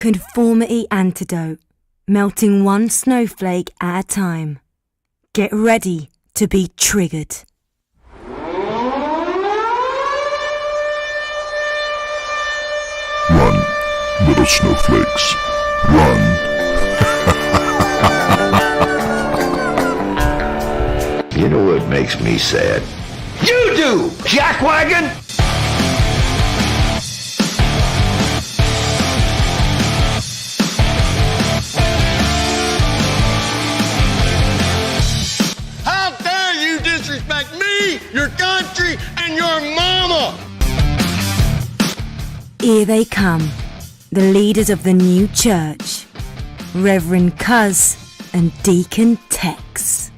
Conformity Antidote, melting one snowflake at a time. Get ready to be triggered. Run, little snowflakes, run. You know what makes me sad? You do, jackwagon! How dare you disrespect me, your country, and your mama! Here they come, the leaders of the new church, Reverend Cuz and Deacon Tex.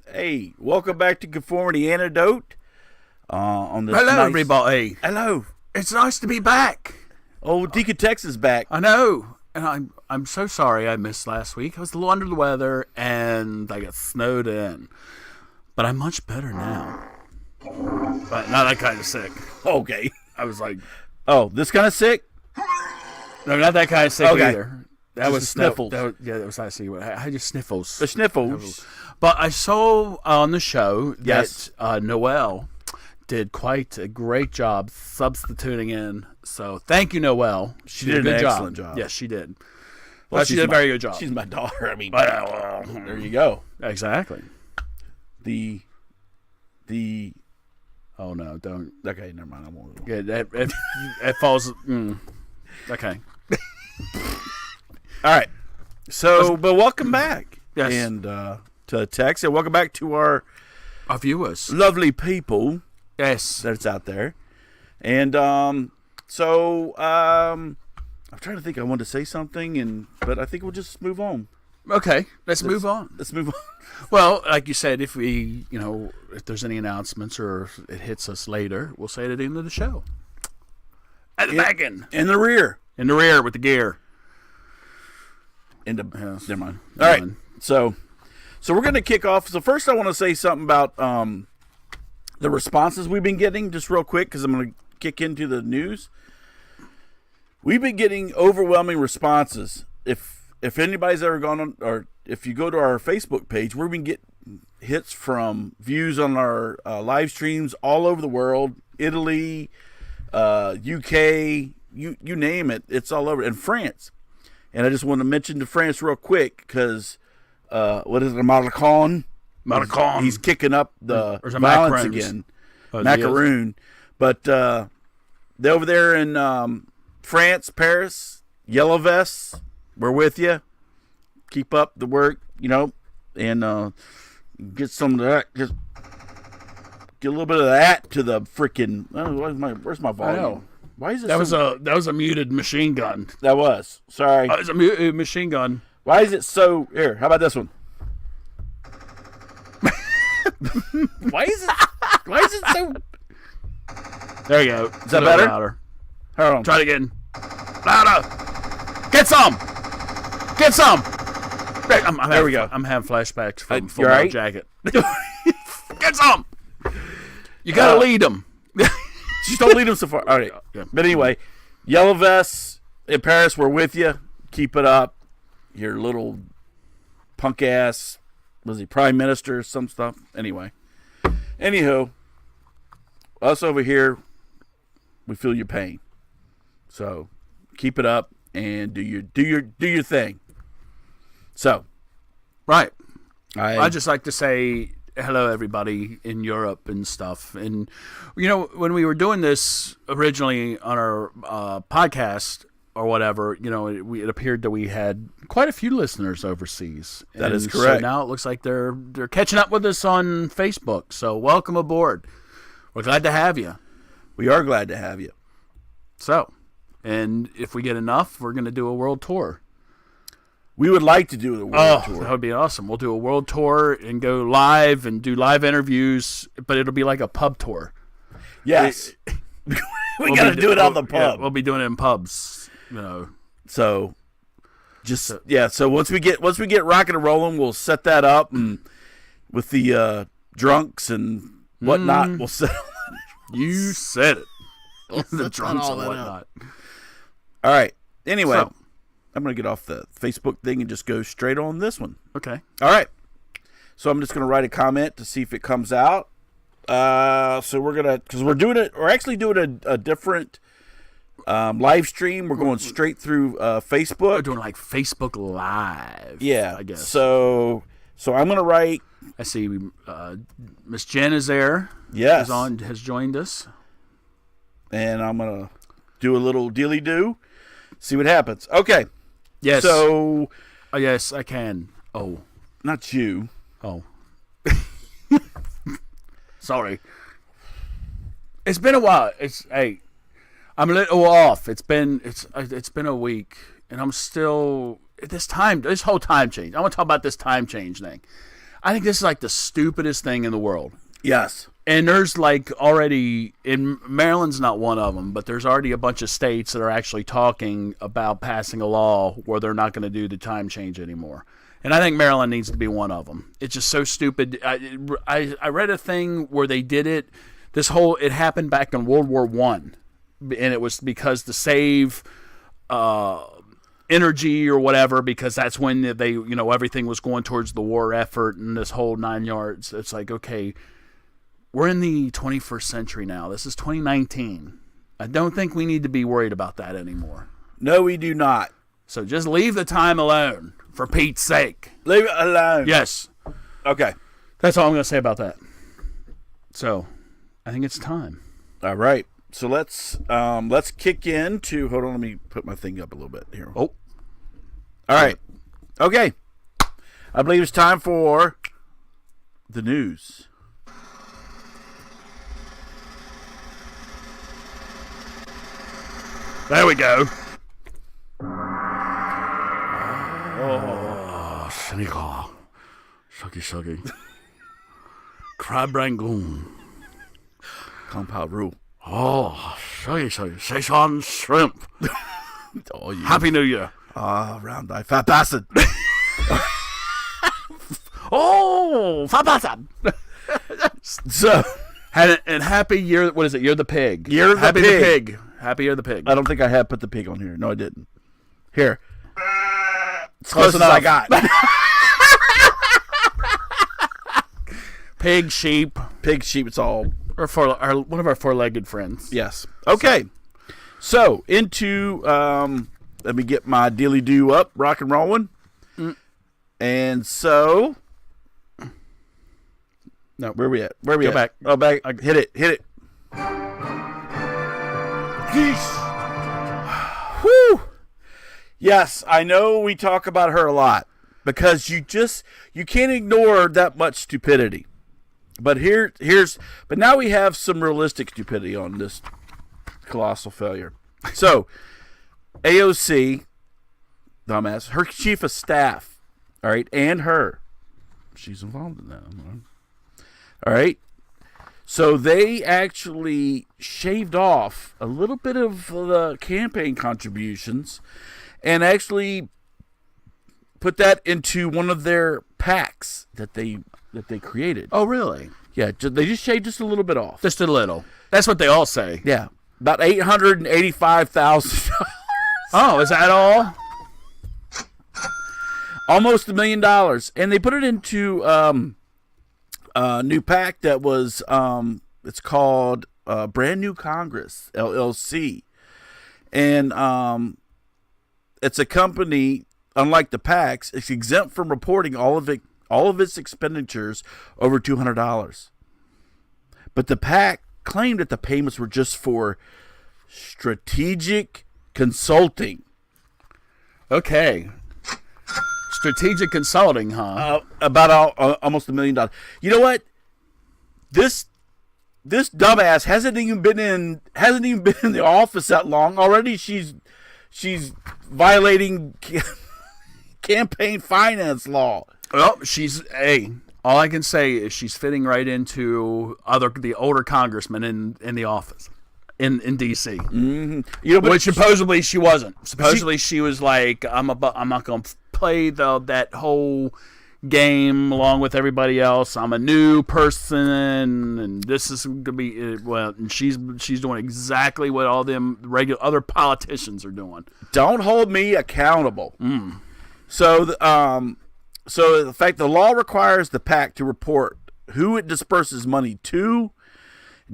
Hey, welcome back to Conformity Antidote. On this Hello, everybody. Hello. It's nice to be back. Oh, Deacon Tex is back. I know, and I'm so sorry I missed last week. I was a little under the weather, and I got snowed in. But I'm much better now. But not that kind of sick. Okay. I was like, Oh, this kind of sick? no, not that kind of sick Okay. either. That Just was the sniffles. That was actually what I just sniffles. The sniffles. But I saw on the show Yes. that Noelle did quite a great job substituting in. So thank you, Noelle. She did a good an excellent job. Yes, she did. Well, She did a very good job. She's my daughter. I mean, Well, there you go. exactly. The. Oh no! Don't. Okay, never mind. I won't. Yeah, it falls. Okay. All right. So, but welcome back. Yes. And to Tex, and welcome back to our Viewers. lovely people Yes. that's out there. And I'm trying to think. I wanted to say something, but I think we'll just move on. Okay. Let's move on. Let's move on. Well, like you said, if there's any announcements or if it hits us later, we'll say it at the end of the show. At the back end. In the rear. In the rear with the gear. Never mind. All Never right. mind. So we're going to kick off. So first I want to say something about the responses we've been getting, just real quick, because I'm going to kick into the news. We've been getting overwhelming responses. If anybody's ever gone on, or if you go to our Facebook page, we've been getting hits from views on our live streams all over the world, Italy, UK, you name it, it's all over, and France. And I just want to mention to France real quick because, what is it, Macron? He's kicking up the Or is it violence macaroons? again. Oh, Macaroon. But they're over there in France, Paris, Yellow Vests, we're with you. Keep up the work, and get some of that. Just get a little bit of that to the freaking. Where's my volume? I know. Why is it? That was a muted machine gun. That was. Sorry. It was a muted machine gun. Why is it so? Here, how about this one? Why is it so? There you go. Is that better? Louder. Hold on. Try it again. Louder. Get some. Get some. There we go. I'm having flashbacks from Full you Metal right? Jacket. Get some. You gotta lead them. Just don't lead them so far. All right. Yeah. But anyway, Yellow Vests in Paris, we're with you. Keep it up. Your little punk ass, was he prime minister, some stuff? Anyway. Anywho, us over here, we feel your pain. So keep it up and do your thing. So, Right. I I'd just like to say hello, everybody in Europe and stuff. And, when we were doing this originally on our podcast or whatever, it appeared that we had quite a few listeners overseas. That is And correct. So now it looks like they're catching up with us on Facebook. So welcome aboard. We're glad to have you. we are glad to have you. So, and if we get enough, we're going to do a world tour. We would like to do the world tour. That would be awesome. We'll do a world tour and go live and do live interviews, but it'll be like a pub tour. Yes. we got to do it on the pub. Yeah, we'll be doing it in pubs, So so once we get rocking and rolling, we'll set that up, and with the drunks and whatnot, we'll set. You said it. The drums and whatnot. All right. Anyway, So. I'm going to get off the Facebook thing and just go straight on this one. Okay. All right. So I'm just going to write a comment to see if it comes out. So we're going to, because we're actually doing a different live stream. We're going straight through Facebook. We're doing like Facebook Live. Yeah. I guess. So I'm going to write. I see Miss Jen is there. Yes. Has joined us. And I'm going to do a little dealy-do. See what happens. Okay. Yes. So. Oh, yes, I can. Oh. Not you. Oh. Sorry. It's been a while. I'm a little off. It's been a week, and I'm still this whole time change. I want to talk about this time change thing. I think this is like the stupidest thing in the world. Yes. And there's like already in Maryland's not one of them, but there's already a bunch of states that are actually talking about passing a law where they're not going to do the time change anymore. And I think Maryland needs to be one of them. It's just so stupid. I read a thing where they did it. It happened back in World War I, and it was because to save energy or whatever, because that's when they everything was going towards the war effort and this whole 9 yards. It's like, okay, we're in the 21st century now. This is 2019. I don't think we need to be worried about that anymore. No, we do not. So just leave the time alone, for Pete's sake. Leave it alone. Yes. Okay. That's all I'm going to say about that. So, I think it's time. All right. So let's kick into. Hold on. Let me put my thing up a little bit here. Oh. All right. Okay. I believe it's time for the news. There we go. Oh, Senegal. Sucky. Crab Rangoon. Compound rule. Oh, sucky. Szechuan shrimp. Oh, you. Happy New Year. Round eye fat bastard. Oh, fat bastard. So. And happy year. What is it? Year the pig. Happy the pig. Happy year the pig. I don't think I have put the pig on here. No, I didn't. Here. It's Close close as I enough. got. Pig, sheep, Pig, sheep, it's all. or one of our four-legged friends. Yes. Okay. So into let me get my dealy do up, rock and rolling. And so No, where we at? Where we Go at? back. Oh, back. Hit it. Whew. Yes, I know we talk about her a lot because you can't ignore that much stupidity. But but now we have some realistic stupidity on this colossal failure. So, AOC, dumbass, her chief of staff, all right, and she's involved in that. All right. So they actually shaved off a little bit of the campaign contributions and actually put that into one of their PACs that they created. Oh, really? Yeah, they just shaved just a little bit off. Just a little. That's what they all say. Yeah, about $885,000. Oh, is that all? Almost $1 million, and they put it into new PAC that was it's called Brand New Congress LLC, and it's a company. Unlike the PACs, it's exempt from reporting all of its expenditures over $200. But the PAC claimed that the payments were just for strategic consulting. Okay. Strategic consulting, huh? About almost $1 million. You know what? This dumbass hasn't even been in the office that long. Already she's violating campaign finance law. Well, all I can say is she's fitting right into the older congressmen in the office in D.C. Mm-hmm. You know, but which supposedly she wasn't. Supposedly she was like, I'm not going to play that whole game along with everybody else. I'm a new person, and this is going to be well. And she's doing exactly what all them regular other politicians are doing. Don't hold me accountable. So, so the fact the law requires the PAC to report who it disperses money to.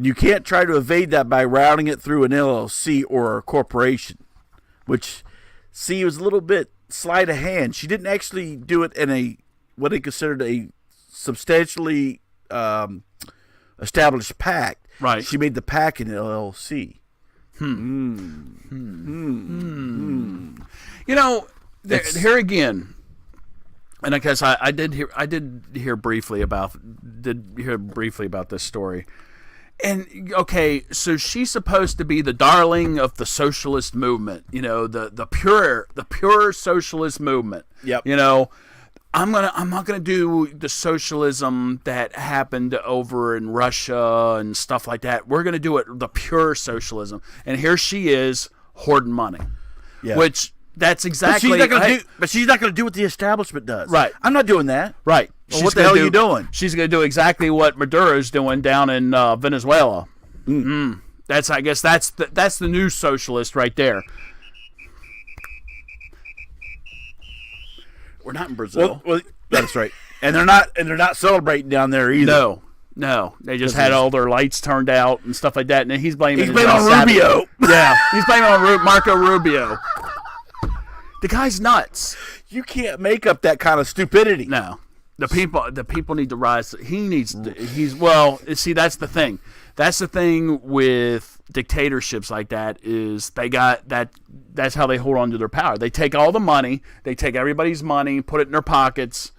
You can't try to evade that by routing it through an LLC or a corporation, which, see, was a little bit sleight of hand. She didn't actually do it in a what they considered a substantially established PAC. Right. She made the PAC an LLC. You know, here again, and I guess I did hear briefly about this story. And okay, so she's supposed to be the darling of the socialist movement, you know, the pure socialist movement. Yep. You know, I'm not gonna do the socialism that happened over in Russia and stuff like that. We're gonna do it the pure socialism. And here she is hoarding money. Yeah. Which that's exactly But she's not gonna do what the establishment does. Right. I'm not doing that. right. Well, what the hell are you doing? She's going to do exactly what Maduro's doing down in Venezuela. I guess that's the new socialist right there. We're not in Brazil. Well, that's right. And they're not celebrating down there either. No. They just had all their lights turned out and stuff like that. And he's blaming on Rubio. Yeah, he's blaming on Marco Rubio. The guy's nuts. You can't make up that kind of stupidity. No. The people need to rise. He needs to, see, that's the thing. That's the thing with dictatorships like that is they got that's how they hold on to their power. They take all the money, they take everybody's money, put it in their pockets,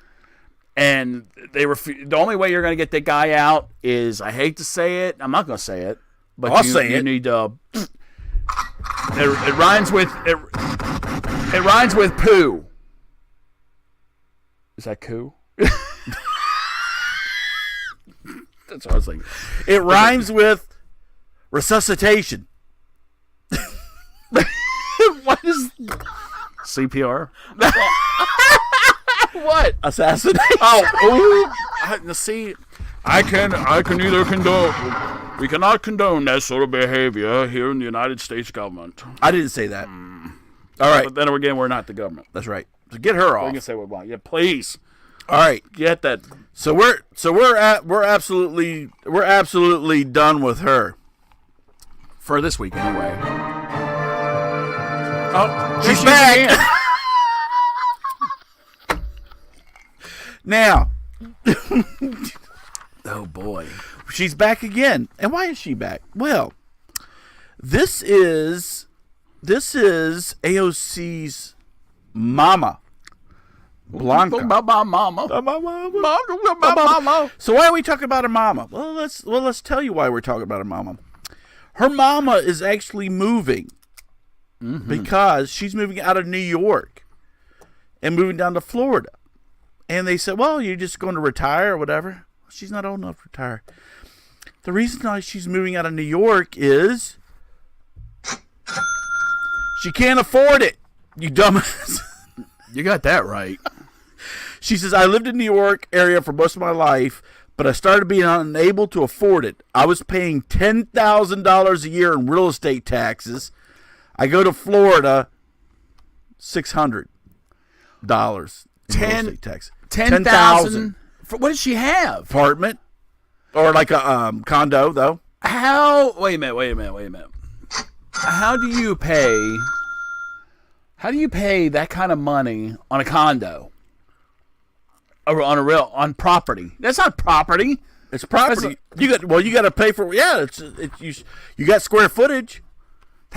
and the only way you're going to get that guy out is, I hate to say it, I'm not going to say it, but I'll say it. You need to it rhymes with poo. Is that coo? That's what I was thinking. It rhymes with resuscitation. What is CPR? What? Assassination. See, I can neither condone. We cannot condone that sort of behavior here in the United States government. I didn't say that. All right. But then again, we're not the government. That's right. So get her We off. can say what we want. Yeah, please. All right. Get that. So we're absolutely done with her For this week, anyway. Oh, she's back. Now, Oh, boy. she's back again. And why is she back? Well, this is AOC's mama, Blanca. Mama. So why are we talking about her mama? Well, let's tell you why we're talking about her mama. Her mama is actually moving because she's moving out of New York and moving down to Florida. And they said, well, you're just going to retire or whatever. She's not old enough to retire. The reason why she's moving out of New York is she can't afford it, you dumbass. You got that right. She says, I lived in New York area for most of my life, but I started being unable to afford it. I was paying $10,000 a year in real estate taxes. I go to Florida, $600 in real estate tax. 10,000. What does she have? Apartment or like a condo though. Wait a minute. How do you pay that kind of money on a condo? Or on property? That's not property. It's property. You got to pay for. Yeah, you got square footage.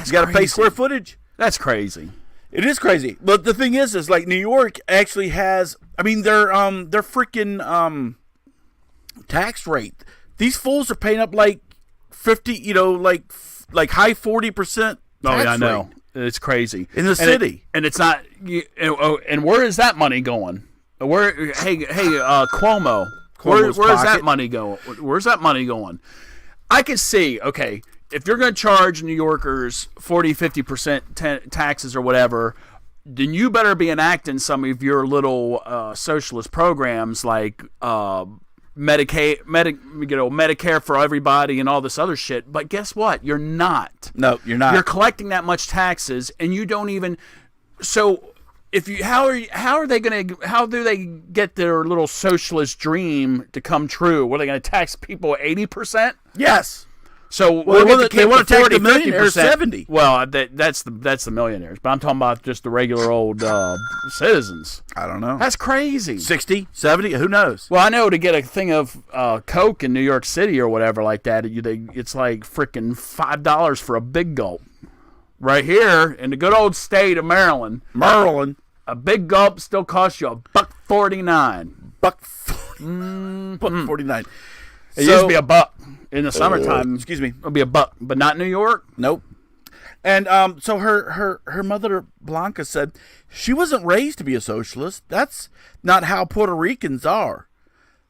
You got to pay square footage. That's crazy. It is crazy. But the thing is like New York actually has. I mean, their freaking tax rate. These fools are paying up like 50. You know, like high 40%. Oh yeah, I know. It's crazy in the city, and it's not. And where is that money going? Cuomo. Where's that money going? Where's that money going? I can see. Okay, if you're going to charge New Yorkers 40-50% taxes or whatever, then you better be enacting some of your little socialist programs like Medicare for everybody and all this other shit. But guess what? You're not. No, you're not. You're collecting that much taxes, and you don't even. So, if you how do they get their little socialist dream to come true? What, are they going to tax people 80%? Yes. So they want to tax the millionaires 70. Well, that's the millionaires, but I'm talking about just the regular old citizens. I don't know. That's crazy. 60, 70, who knows? Well, I know to get a thing of Coke in New York City or whatever like that, it's like freaking $5 for a big gulp. Right here in the good old state of Maryland, a big gulp still costs you $1.49. $1.49. It used to be $1 in the summertime. Excuse me. It'll be $1, but not New York. Nope. And so her mother Blanca said she wasn't raised to be a socialist. That's not how Puerto Ricans are.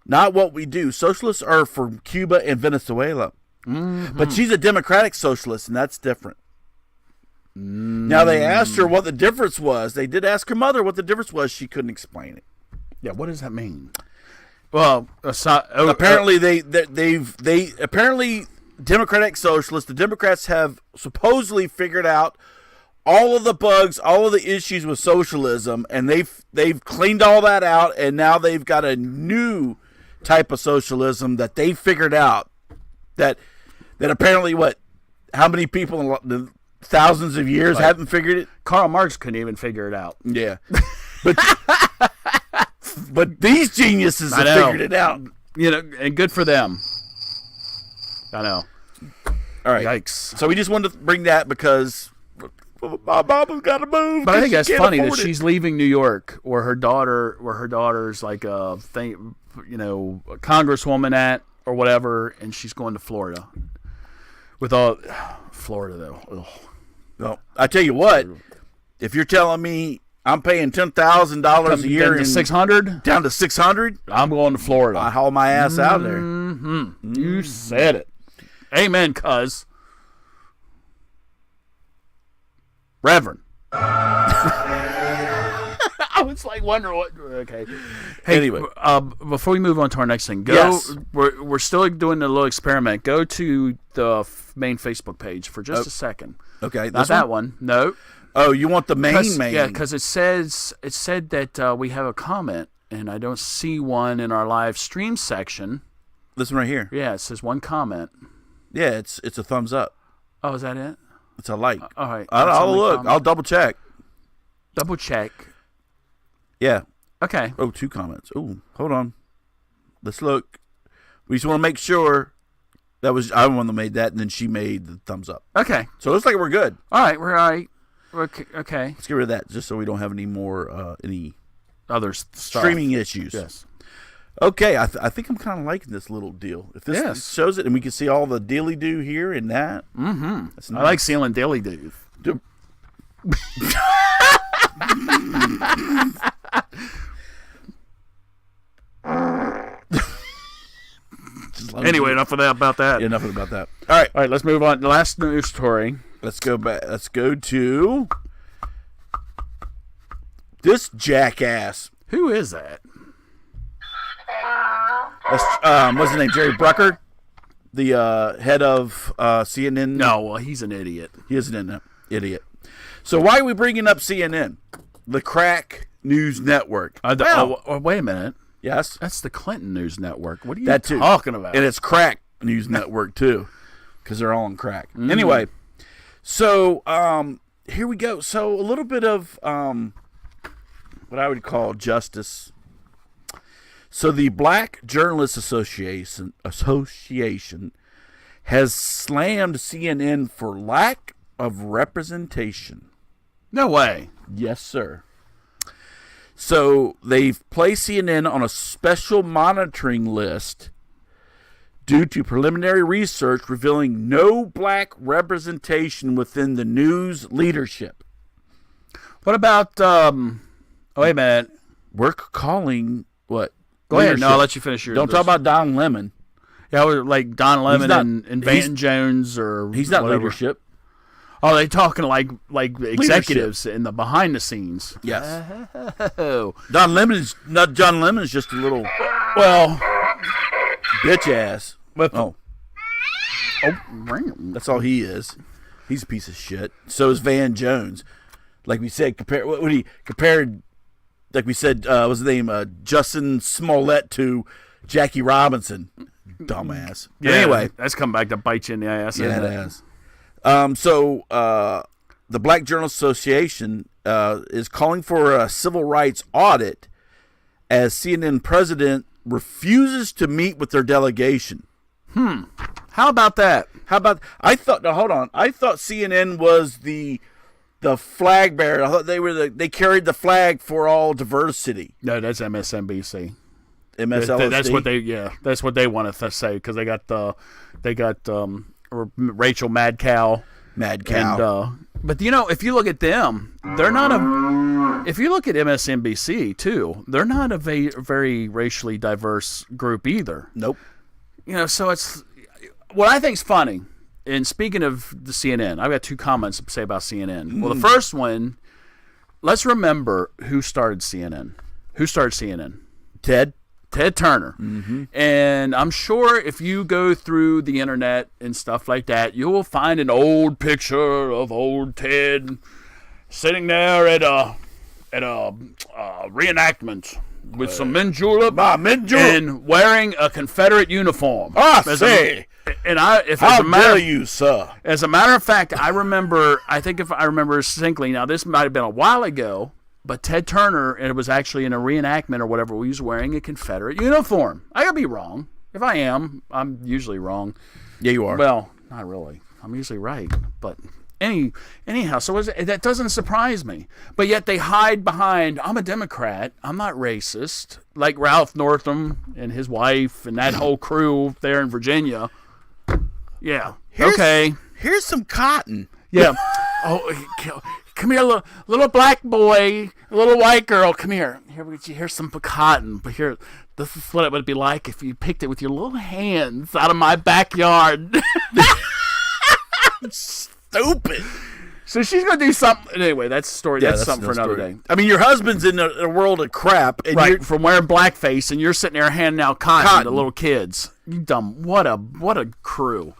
Not what we do. Socialists are from Cuba and Venezuela. Mm-hmm. But she's a democratic socialist, and that's different. Now, they asked her what the difference was. They did ask her mother what the difference was. She couldn't explain it. Yeah, what does that mean? Well, apparently apparently democratic socialists, the Democrats have supposedly figured out all of the bugs, all of the issues with socialism, and they've cleaned all that out, and now they've got a new type of socialism that they figured out. That apparently how many people in the thousands of years haven't figured it? Karl Marx couldn't even figure it out. Yeah. But these geniuses have figured it out. You know, and good for them. I know. All right. Yikes. So we just wanted to bring that because my mama's got to move. But I think that's funny that she's leaving New York, where her daughter's like a thing, you know, a congresswoman at or whatever, and she's going to Florida. With all Florida though. Ugh. Well, I tell you what, if you're telling me I'm paying $10,000 a year down to $600, I'm going to Florida. I haul my ass out there. Mm-hmm. You said it. Amen, cuz. Reverend. I was like wondering what. Okay. Hey, anyway, before we move on to our next thing, yes. We're still doing a little experiment. Go to the main Facebook page for just a second. Okay, not that one. No. Oh, you want the main? Yeah, because it said that we have a comment, and I don't see one in our live stream section. This one right here. Yeah, it says one comment. Yeah, it's a thumbs up. Oh, is that it? It's a like. All right. I'll look. Comment. I'll double check. Double check. Yeah. Okay. Oh, 2 comments. Oh, hold on. Let's look. We just want to make sure that was I'm the one that made that, and then she made the thumbs up. Okay. So it looks like we're good. All right. We're all right. Okay. Let's get rid of that, just so we don't have any more any other streaming issues. Yes. Okay. I think I'm kind of liking this little deal. If this shows it, and we can see all the dilly do here and that. Mm-hmm. That's nice. I like seeing dilly do. Anyway, enough of that about that. Yeah, enough about that. All right, let's move on. The last news story. Let's go back. Let's go to this jackass. Who is that? That's, what's his name? Jerry Brucker, the head of CNN. No, well, he's an idiot. He is an idiot. So why are we bringing up CNN, the crack news network? Wait a minute. Yes, that's the Clinton News Network. What are you talking about? And it's crack news network too, because they're all on crack. Anyway, so here we go. So a little bit of what I would call justice. So the Black Journalists Association has slammed CNN for lack of representation. No way. Yes, sir. So they've placed CNN on a special monitoring list due to preliminary research revealing no black representation within the news leadership. What about, wait a minute. We're calling what? Go ahead. No, I'll let you finish your. Don't talk about Don Lemon. Yeah, like Don Lemon and Van Jones or he's not whatever. leadership. Oh, they talking like executives in the behind the scenes. Yes. Oh, John Lemon's just a little well, bitch ass. oh, That's all he is. He's a piece of shit. So is Van Jones. Like we said, compared, like we said, what's his name? Justin Smollett to Jackie Robinson. Dumbass. yeah. Anyway, That's come back to bite you in the ass. yeah, isn't it has. So the Black Journalists Association is calling for a civil rights audit as CNN president refuses to meet with their delegation. How about that? I thought CNN was the flag bearer. I thought they carried the flag for all diversity. No, that's MSNBC. MSLSD. That's what they want to say because they got Rachel Mad Cow. Mad Cow. But if you look at them, they're not if you look at MSNBC too, they're not a very racially diverse group either. Nope. So it's what I think's funny. And speaking of the CNN, I've got two comments to say about CNN. Well, the first one, let's remember who started CNN. Who started CNN? Ted Turner. Mm-hmm. And I'm sure if you go through the internet and stuff like that, you will find an old picture of old Ted sitting there at a reenactment with some mint julep and wearing a Confederate uniform. How dare you, sir? As a matter of fact, I think if I remember distinctly, now this might have been a while ago, but Ted Turner, and it was actually in a reenactment or whatever, he was wearing a Confederate uniform. I could be wrong. If I am, I'm usually wrong. Yeah, you are. Well, not really. I'm usually right. But anyhow, so that doesn't surprise me. But yet they hide behind, I'm a Democrat, I'm not racist, like Ralph Northam and his wife and that whole crew there in Virginia. Yeah. Here's some cotton. Yeah. Oh, come here, little black boy, little white girl. Come here. Here's some cotton. But here, this is what it would be like if you picked it with your little hands out of my backyard. Stupid. So she's gonna do something. Anyway, that's a story. That's something for another day. I mean, your husband's in a world of crap, and right? From wearing blackface, and you're sitting there handing out cotton to little kids. You dumb. What a crew.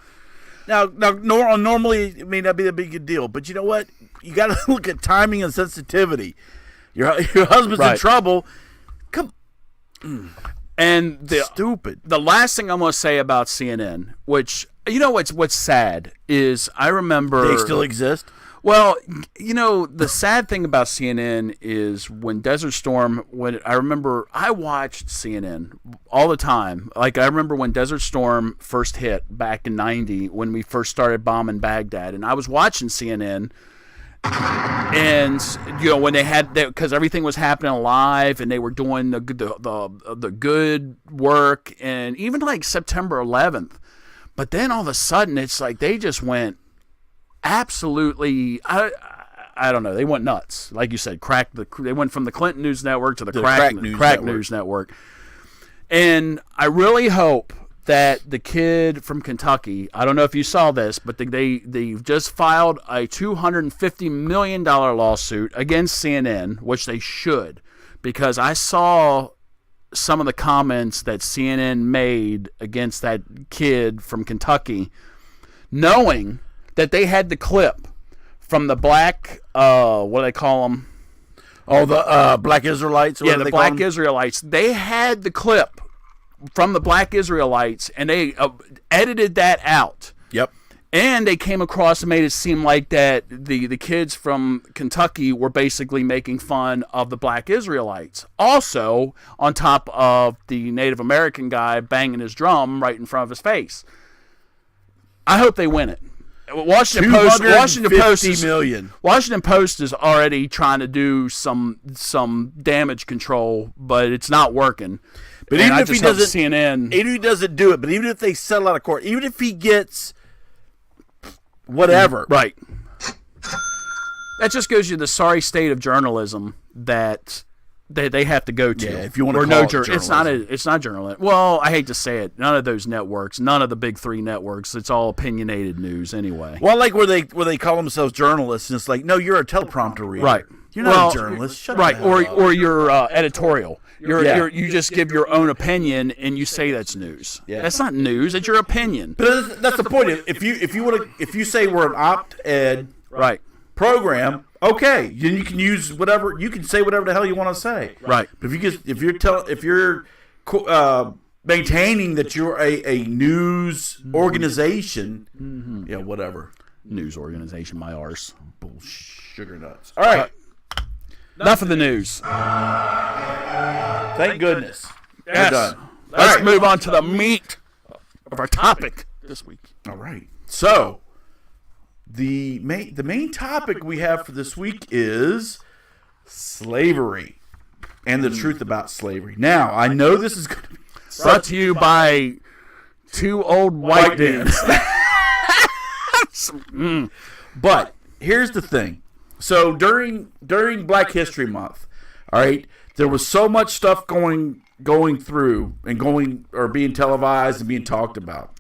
Now, normally it may not be a big deal, but you know what? You got to look at timing and sensitivity. Your husband's in trouble. Come. And Stupid. The last thing I'm going to say about CNN, which what's sad is I remember They still exist. Well, the sad thing about CNN is when Desert Storm, I remember I watched CNN all the time. Like, I remember when Desert Storm first hit back in 90 when we first started bombing Baghdad. And I was watching CNN. And, when they had, because everything was happening live and they were doing the good work. And even like September 11th. But then all of a sudden, it's like they just went absolutely, I don't know. They went nuts, like you said. They went from the Clinton News Network to the Crack News Network. And I really hope that the kid from Kentucky, I don't know if you saw this, but they've just filed a $250 million lawsuit against CNN, which they should, because I saw some of the comments that CNN made against that kid from Kentucky, knowing that they had the clip from the black, what do they call them? Oh, the black Israelites? Or the black Israelites. They had the clip from the black Israelites, and they edited that out. Yep. And they came across and made it seem like that the kids from Kentucky were basically making fun of the black Israelites. Also, on top of the Native American guy banging his drum right in front of his face. I hope they win it. Washington Post is already trying to do some damage control, but it's not working. But and even if he doesn't do it, but even if they settle out of court, even if he gets whatever, right? That just goes you the sorry state of journalism that they have to go to. Yeah, if you wanna or call no it journalism. it's not journalism. Well, I hate to say it, none of those networks, none of the big three networks, it's all opinionated news anyway. Well, like where they call themselves journalists, and it's like, no, you're a teleprompter reader. Right. You're not a journalist. Shut right. the hell up. Or you're editorial. Yeah. You just give your own opinion and you say that's news. Yeah. That's not news. It's your opinion. But that's the point. If you say we're an opt-ed Right. program, okay, then you can use whatever, you can say whatever the hell you want to say. Right. But if you're maintaining that you're a news organization, yeah, whatever. News organization, my arse. Sugar nuts. All right. Enough of the news. Thank goodness. Yes. We're done. Let's All right. move on to the meat of our topic this week. All right. So the main topic we have for this week is slavery and the truth about slavery. Now, I know this is going to be Brought to you by two old white dudes. But here's the thing. So during Black History Month, all right, there was so much stuff going through and being televised and being talked about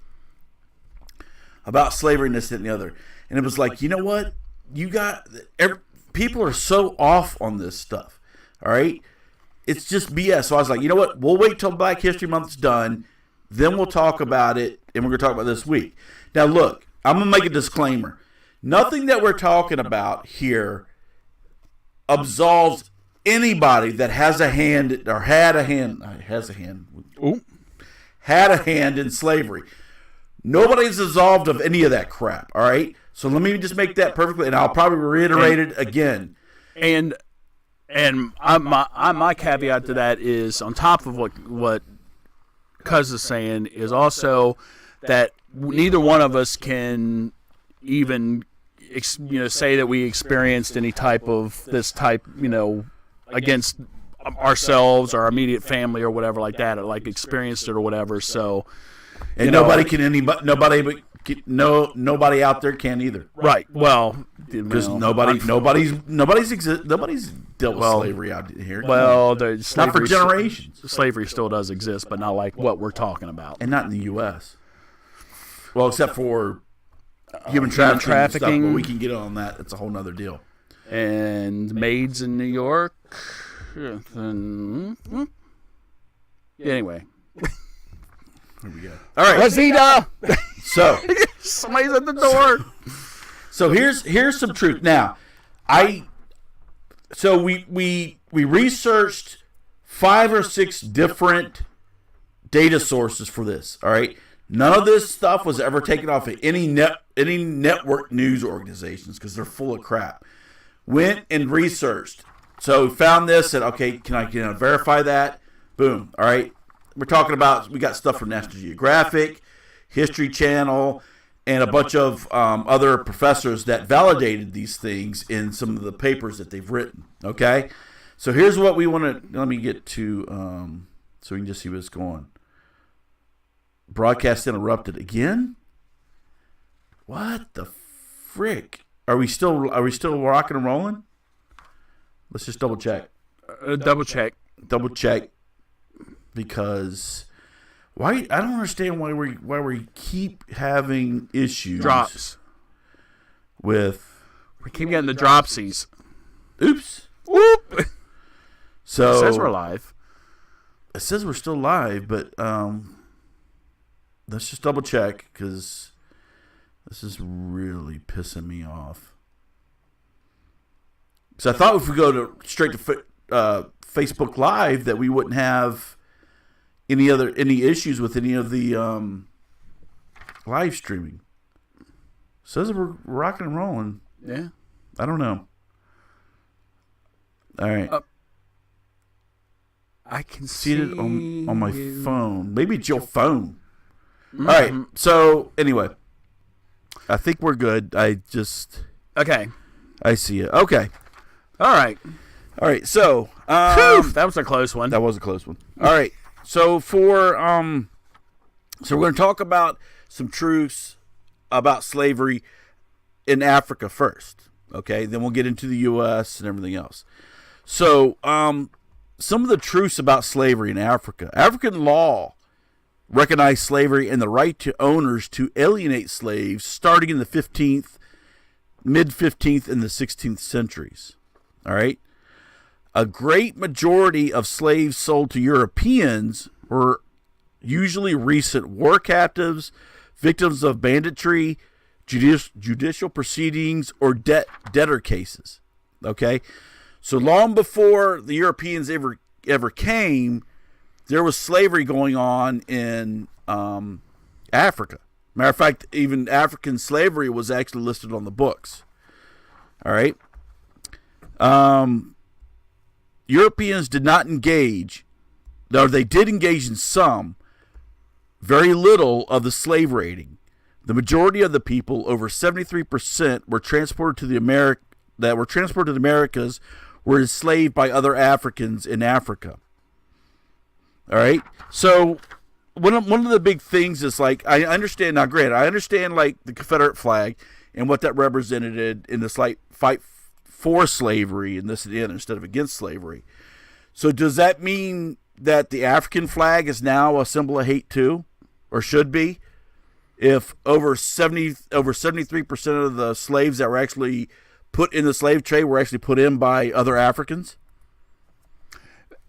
slavery and this and the other. And it was like, you know what? People are so off on this stuff. All right? It's just BS. So I was like, you know what? We'll wait till Black History Month's done. Then we'll talk about it, and we're going to talk about this week. Now, look, I'm going to make a disclaimer. Nothing that we're talking about here absolves anybody that has a hand or had a hand in slavery. Nobody's absolved of any of that crap, all right? So let me just make that perfectly, and I'll probably reiterate it again. And my caveat to that is, on top of what Cuz is saying, is also that neither one of us can even say that we experienced any type of this type, against ourselves or our immediate family or whatever like that, or like experienced it or whatever. So, and nobody out there can either. Right. Well, because nobody's dealt with slavery out here. Well, not for generations. Slavery still does exist, but not like what we're talking about, and not in the U.S. Well, except for human trafficking. And stuff, but we can get on that. It's a whole nother deal. And maids in New York. Anyway. Here we go. All right. Rosita! So. Somebody's at the door. So here's some truth. Now, we researched 5 or 6 different data sources for this. All right. None of this stuff was ever taken off of any network news organizations because they're full of crap. Went and researched. So found this, said, okay, can I verify that? Boom. All right. We're talking about, we got stuff from National Geographic, History Channel, and a bunch of other professors that validated these things in some of the papers that they've written. Okay. So here's what we want to, let me get to, so we can just see what's going. Broadcast interrupted again? What the frick? Are we still rocking and rolling? Let's just double check. Double check. Because why? I don't understand why we keep having issues. Drops. We keep getting the dropsies. Oops. Whoop. So it says we're live. It says we're still live, but let's just double check because this is really pissing me off. So I thought if we go straight to Facebook Live that we wouldn't have any issues with any of the live streaming. Says we're rocking and rolling. Yeah. I don't know. All right. I can see it on my phone. Maybe it's your phone. Mm-hmm. All right. So anyway, I think we're good. Okay. I see it. Okay. All right. So that was a close one. That was a close one. All right. So we're going to talk about some truths about slavery in Africa first. Okay. Then we'll get into the U.S. and everything else. So some of the truths about slavery in Africa. African law recognized slavery and the right to owners to alienate slaves starting in the mid-15th and the 16th centuries. All right? A great majority of slaves sold to Europeans were usually recent war captives, victims of banditry, judicial proceedings, or debtor cases. Okay? So long before the Europeans ever came, there was slavery going on in Africa. Matter of fact, even African slavery was actually listed on the books. All right? Europeans did not engage, though they did engage in some, very little of the slave raiding. The majority of the people, over 73%, were transported to the Americas, were enslaved by other Africans in Africa. All right? So one of the big things is, like, I understand, now granted, I understand, like, the Confederate flag and what that represented in this, like, fight for slavery and this and the other instead of against slavery. So does that mean that the African flag is now a symbol of hate too, or should be? If over 73% of the slaves that were actually put in the slave trade were actually put in by other Africans?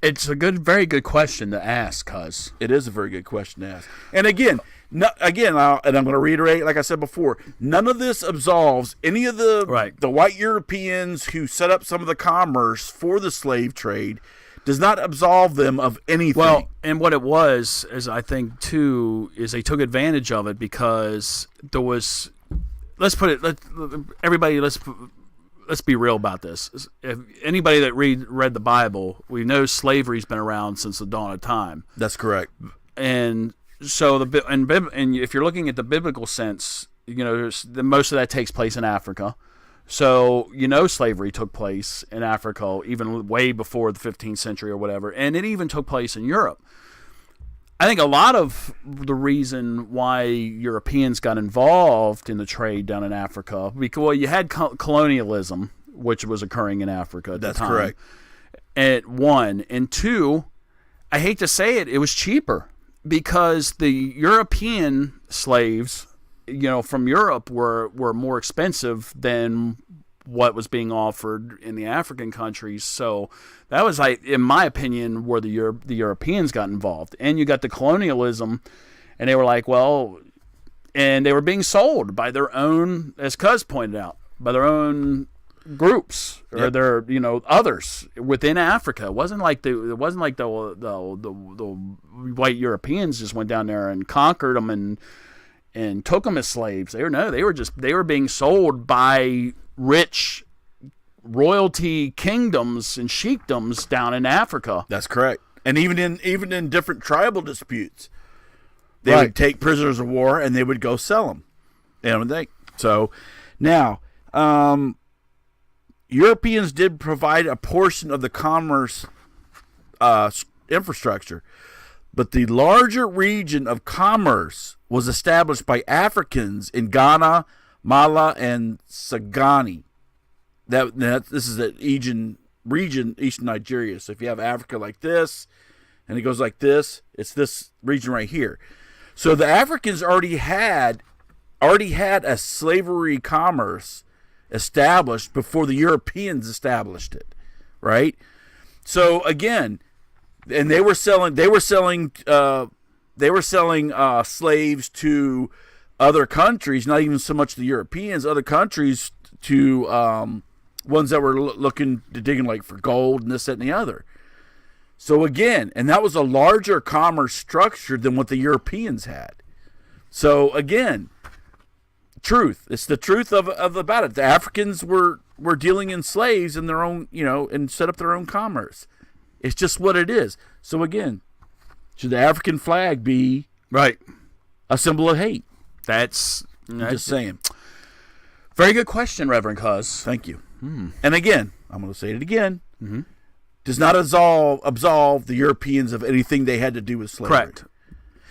It's a very good question to ask, cuz. It is a very good question to ask. And again, and I'm going to reiterate, like I said before, none of this absolves any of the white Europeans who set up some of the commerce for the slave trade. Does not absolve them of anything. Well, and what it was, is I think too, is they took advantage of it because there was. Let's be real about this. If anybody that read the Bible, we know slavery's been around since the dawn of time. That's correct. And so and if you're looking at the biblical sense, most of that takes place in Africa. So, slavery took place in Africa even way before the 15th century or whatever, and it even took place in Europe. I think a lot of the reason why Europeans got involved in the trade down in Africa, because you had colonialism, which was occurring in Africa at the time. That's correct. And one. And two, I hate to say it, it was cheaper because the European slaves from Europe were more expensive than what was being offered in the African countries. So that was, like, in my opinion, where the Europeans got involved. And you got the colonialism, and they were like, well, and they were being sold by their own, as Cuz pointed out, by their own groups or their others within Africa. It wasn't like the white Europeans just went down there and conquered them and took them as slaves. They were being sold by rich royalty kingdoms and sheikdoms down in Africa. That's correct. And even in different tribal disputes, they would take prisoners of war and they would go sell them. So now, Europeans did provide a portion of the commerce infrastructure, but the larger region of commerce was established by Africans in Ghana, Mala, and Sagani. This is the region, eastern Nigeria. So if you have Africa like this, and it goes like this, it's this region right here. So the Africans already had a slavery commerce established before the Europeans established it, right? So again, and they were selling slaves to other countries, not even so much the Europeans, other countries, to ones that were digging like for gold and this, that, and the other. So again, and that was a larger commerce structure than what the Europeans had. So again, truth. It's the truth about it. The Africans were dealing in slaves in their own, and set up their own commerce. It's just what it is. So again, should the African flag be a symbol of hate? That's just saying. Very good question, Reverend Cuz. Thank you. And again, I'm going to say it again. Mm-hmm. Does not absolve the Europeans of anything they had to do with slavery. Correct.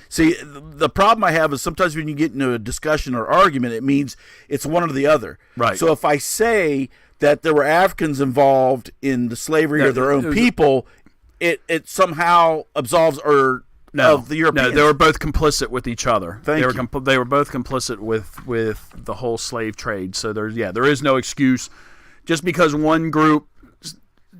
See, the problem I have is sometimes when you get into a discussion or argument, it means it's one or the other. Right. So if I say that there were Africans involved in the slavery of their own people, it somehow absolves of the Europeans. No, they were both complicit with each other. Thank they you. were they were both complicit with the whole slave trade. So there is no excuse. Just because one group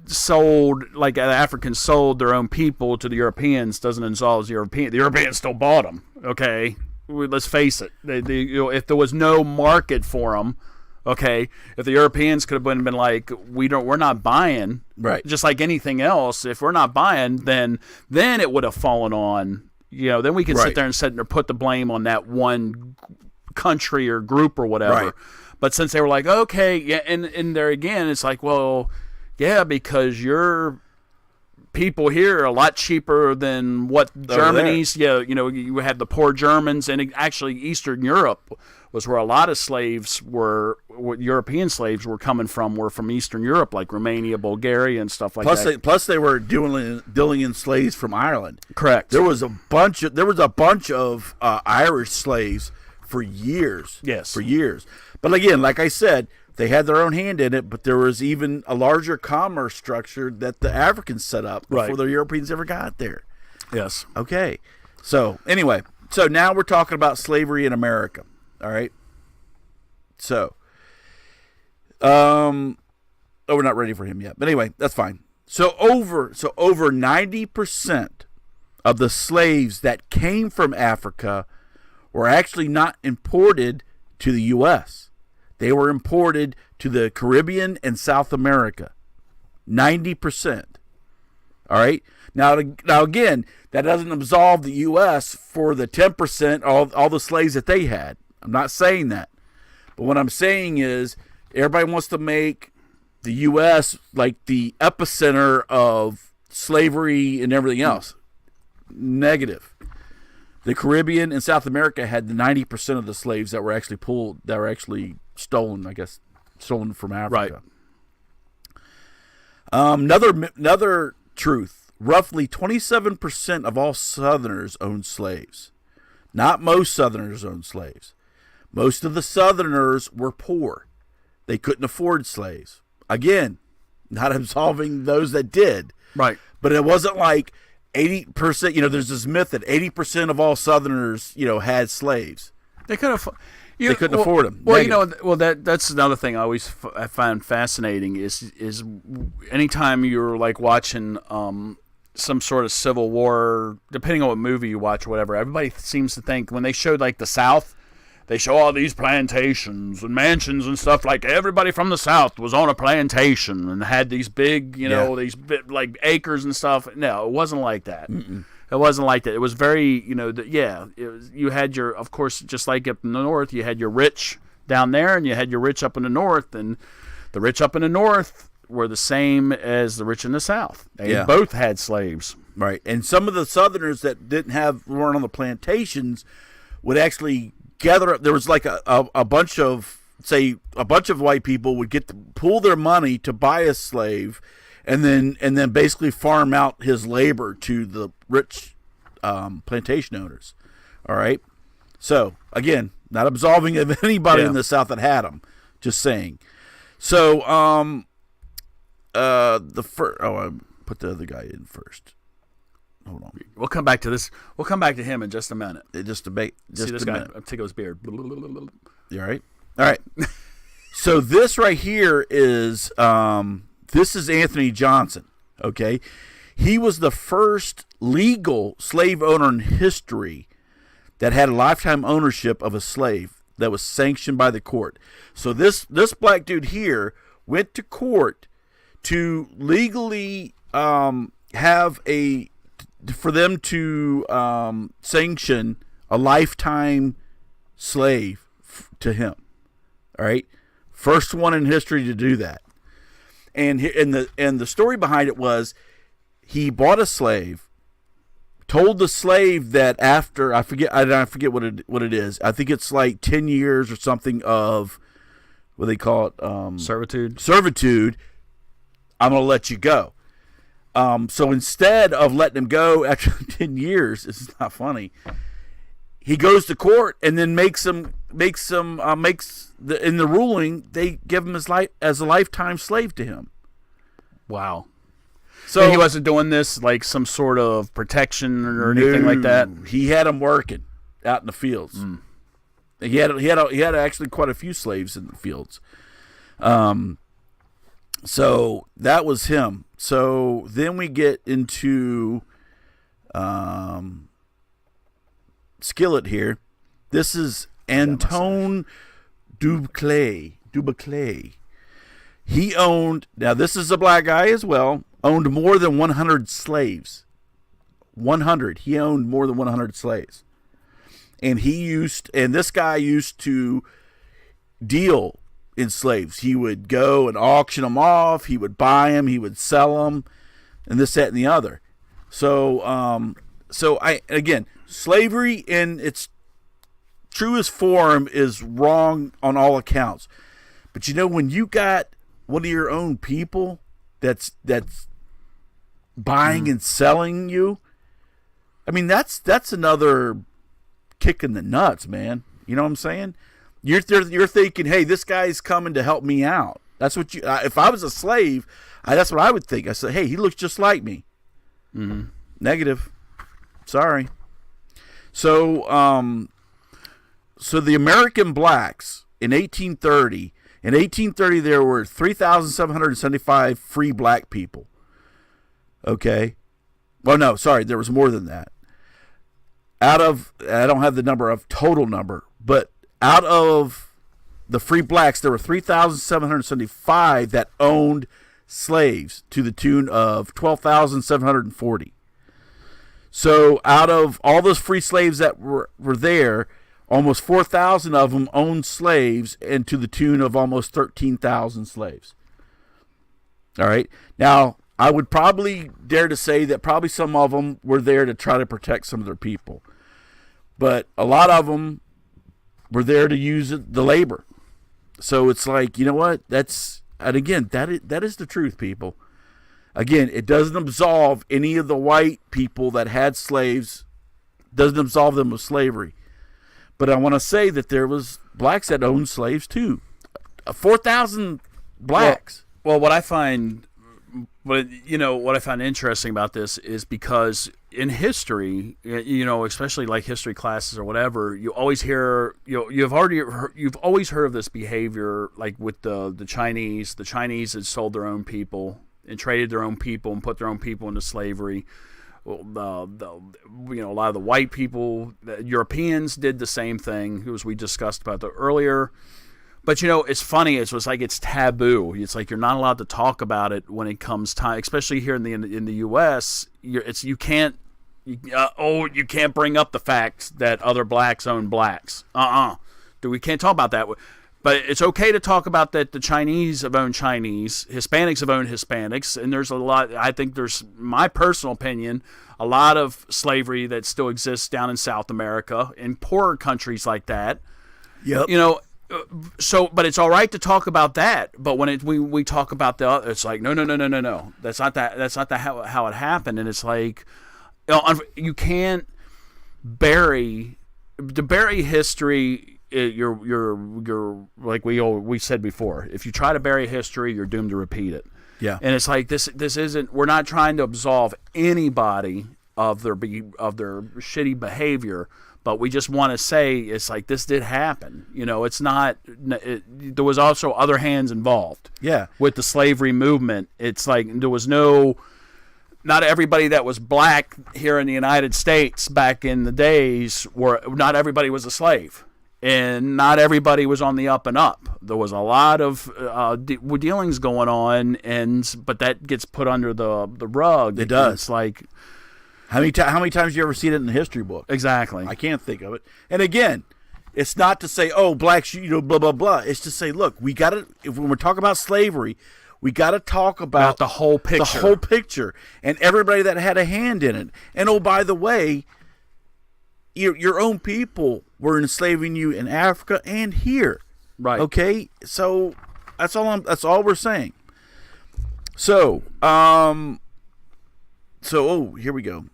sold, like the Africans sold their own people to the Europeans, doesn't absolve the Europeans. The Europeans still bought them. Okay, let's face it. If there was no market for them, okay, if the Europeans could have been like, we're not buying, right? Just like anything else, if we're not buying, then it would have fallen on. Then we can sit there and put the blame on that one country or group or whatever. Right. But since they were like, okay, yeah, and there again, it's like, well, yeah, because your people here are a lot cheaper than what Germany's. Yeah, you had the poor Germans, and actually Eastern Europe was where a lot of slaves were. European slaves were coming from were from Eastern Europe, like Romania, Bulgaria, and stuff like that. Plus, they were dealing in slaves from Ireland. Correct. There was a bunch of Irish slaves for years. Yes. For years. But again, like I said, they had their own hand in it, but there was even a larger commerce structure that the Africans set up before the Europeans ever got there. Yes. Okay. So, anyway, now we're talking about slavery in America. All right? So, we're not ready for him yet. But anyway, that's fine. So over 90% of the slaves that came from Africa were actually not imported to the U.S. They were imported to the Caribbean and South America. 90%. All right? Now again, that doesn't absolve the U.S. for the 10%, all the slaves that they had. I'm not saying that. But what I'm saying is everybody wants to make the U.S. like the epicenter of slavery and everything else. Negative. The Caribbean and South America had the 90% of the slaves that were actually stolen, I guess, stolen from Africa. Right. Another truth. Roughly 27% of all Southerners owned slaves. Not most Southerners owned slaves. Most of the Southerners were poor. They couldn't afford slaves. Again, not absolving those that did. Right. But it wasn't like 80%, there's this myth that 80% of all Southerners, had slaves. They could have. They couldn't afford them. Well, that's another thing I find fascinating is anytime you're like watching some sort of Civil War, depending on what movie you watch or whatever, everybody seems to think when they showed like the South, they show all these plantations and mansions and stuff, like everybody from the South was on a plantation and had these big, these big, like acres and stuff. No, it wasn't like that. Mm-mm. It wasn't like that. It was very, you had your, of course, just like up in the North, you had your rich down there and you had your rich up in the North, and the rich up in the North were the same as the rich in the South. They both had slaves. Right. And some of the Southerners that weren't on the plantations would actually gather up. There was like a bunch of white people would pull their money to buy a slave, and then basically farm out his labor to the rich plantation owners. All right. So again, not absolving of anybody in the South that had them. Just saying. So I put the other guy in first. Hold on. We'll come back to this. We'll come back to him in just a minute. See this guy? Minute. Tickle his beard. You all right? All right. So this right here is this is Anthony Johnson. Okay, he was the first legal slave owner in history that had a lifetime ownership of a slave that was sanctioned by the court. So this black dude here went to court to legally for them to sanction a lifetime slave to him. All right, first one in history to do that. And the story behind it was he bought a slave, told the slave that after I forget what it is. I think it's like 10 years or something of what they call it, servitude. I'm gonna let you go. So instead of letting him go after 10 years, this is not funny. He goes to court and then makes in the ruling they give him his life as a lifetime slave to him. Wow. So he wasn't doing this like some sort of protection or anything like that. He had them working out in the fields. He had actually quite a few slaves in the fields. So that was him. So then we get into Skillet here. This is Antoine Dubuclet. He owned, now this is a black guy as well, owned more than 100 slaves. 100. He owned more than 100 slaves. And this guy used to deal in slaves. He would go and auction them off. He would buy them. He would sell them, and this, that, and the other. So, again, slavery in its truest form is wrong on all accounts. But when you got one of your own people that's buying and selling you, I mean, that's another kick in the nuts, man. You know what I'm saying? You're thinking, hey, this guy's coming to help me out. That's what if I was a slave, that's what I would think. I said, hey, he looks just like me. Mm-hmm. Negative. Sorry. So the American blacks in 1830. In 1830, there were 3,775 free black people. Okay. Well, no, sorry, there was more than that. I don't have the total number, but out of the free blacks, there were 3,775 that owned slaves to the tune of 12,740. So out of all those free slaves that were there, almost 4,000 of them owned slaves, and to the tune of almost 13,000 slaves. All right. Now, I would probably dare to say that probably some of them were there to try to protect some of their people. But a lot of them were there to use the labor. So it's like, you know what? And again, that is the truth, people. Again, it doesn't absolve any of the white people that had slaves, doesn't absolve them of slavery. But I want to say that there was blacks that owned slaves too. 4,000 blacks. Well, what I find interesting about this is because in history, especially like history classes or whatever, you always hear, you've always heard of this behavior, like with the Chinese. The Chinese had sold their own people and traded their own people and put their own people into slavery. A lot of the white people, the Europeans did the same thing, as we discussed about earlier. But it's funny. It's taboo. It's like you're not allowed to talk about it when it comes time, especially here in the U.S. You can't bring up the fact that other blacks own blacks. We can't talk about that. But it's okay to talk about that the Chinese have owned Chinese, Hispanics have owned Hispanics, and there's a lot. I think there's, my personal opinion, a lot of slavery that still exists down in South America, in poorer countries like that. Yep. But it's all right to talk about that. But when we talk about the other, it's like no. That's not how it happened. And it's like, you can't bury history. You're like we said before. If you try to bury history, you're doomed to repeat it. Yeah. And it's like this isn't. We're not trying to absolve anybody of their shitty behavior. But we just want to say it's like this did happen. It's not. There was also other hands involved. Yeah. With the slavery movement, it's like there was not everybody that was black here in the United States back in the days not everybody was a slave, and not everybody was on the up and up. There was a lot of dealings going on, but that gets put under the rug. It does. It's like. How many times you ever seen it in the history book? Exactly. I can't think of it. And again, it's not to say, oh, blacks, blah, blah, blah. It's to say, look, we got to, when we're talking about slavery, we got to talk about the whole picture. The whole picture and everybody that had a hand in it. And oh, by the way, your own people were enslaving you in Africa and here. Right. Okay? So that's all we're saying. So, here we go.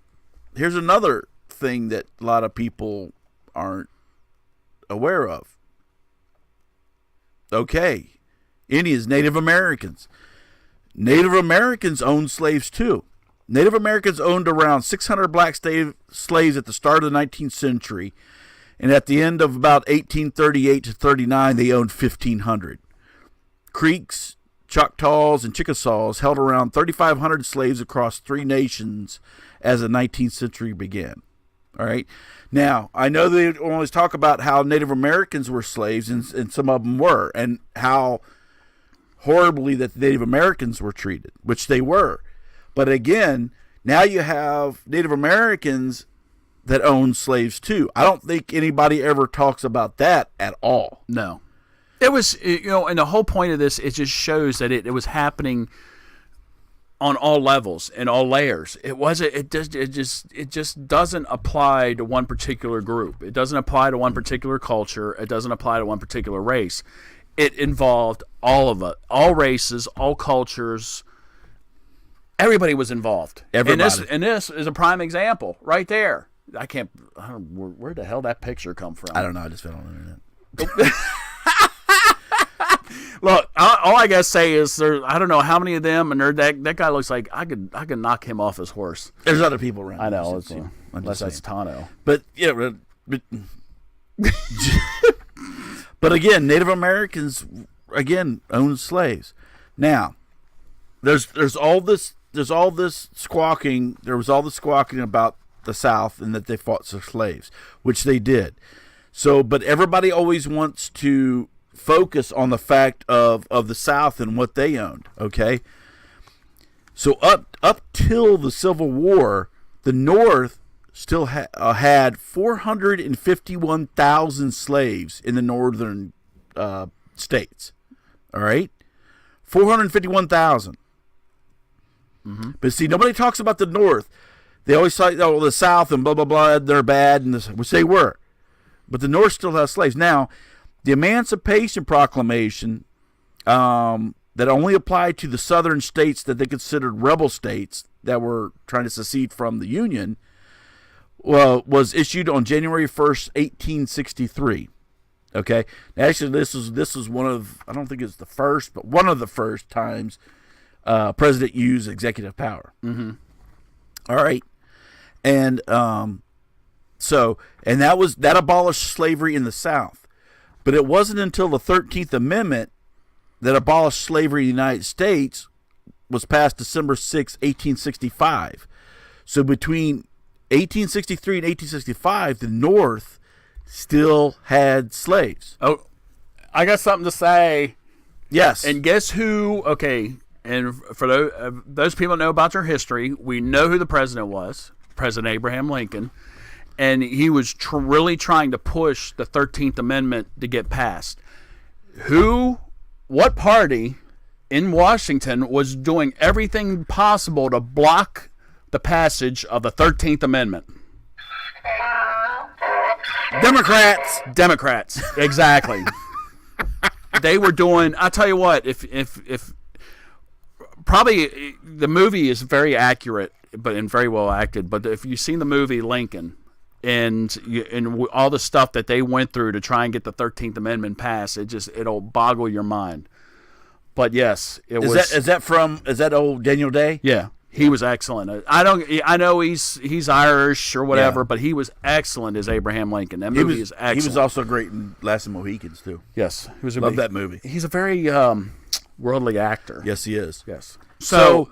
Here's another thing that a lot of people aren't aware of. Okay. Indians, Native Americans. Native Americans owned slaves too. Native Americans owned around 600 black slaves at the start of the 19th century, and at the end of about 1838 to 39, they owned 1,500. Creeks, Choctaws, and Chickasaws held around 3,500 slaves across 3 nations as the 19th century began. All right. Now, I know they always talk about how Native Americans were slaves, and some of them were, and how horribly that the Native Americans were treated, which they were. But again, now you have Native Americans that own slaves too. I don't think anybody ever talks about that at all. No. It was, and the whole point of this, it just shows that it was happening on all levels and all layers. It just doesn't apply to one particular group. It doesn't apply to one particular culture. It doesn't apply to one particular race. It involved all of it, all races, all cultures. Everybody was involved. Everybody. And this is a prime example right there. I don't know where the hell that picture come from. I don't know. I just found it on the internet. Look, all I gotta say is I don't know how many of them, and that guy looks like I could knock him off his horse. There's other people around. I know, unless that's Tano. But yeah, but again, Native Americans again owned slaves. Now, there's all this squawking. There was all the squawking about the South and that they fought for slaves, which they did. So, but everybody always wants to focus on the fact of the South and what they owned. Okay. So up till the Civil War, the North still had 451,000 slaves in the northern states. All right, 451,000. Mm-hmm. But see, nobody talks about the North. They always say, "Oh, the South and blah blah blah, they're bad," and which they were. But the North still has slaves. Now, the Emancipation Proclamation that only applied to the southern states that they considered rebel states that were trying to secede from the Union, was issued on January 1st, 1863. Okay, now, actually, this was one of, I don't think it's the first, but one of the first times president used executive power. Mm-hmm. All right, and that abolished slavery in the South, but it wasn't until the 13th Amendment that abolished slavery in the United States was passed December 6, 1865. So between 1863 and 1865, the North still had slaves. Oh, I got something to say. Yes. And guess who? Okay, and for those people that know about their history, we know who the president was, President Abraham Lincoln, and he was really trying to push the 13th Amendment to get passed. What party in Washington was doing everything possible to block the passage of the 13th Amendment? Democrats, exactly. They were doing. I tell you what, if probably the movie is very accurate, and very well acted. But if you've seen the movie Lincoln, and all the stuff that they went through to try and get the 13th Amendment passed, it'll boggle your mind. But yes, Is that old Daniel Day? Yeah. He was excellent. I know he's Irish or whatever, but he was excellent as Abraham Lincoln. That movie is excellent. He was also great in Last of the Mohicans too. Yes, Love that movie. He's a very worldly actor. Yes, he is. Yes. So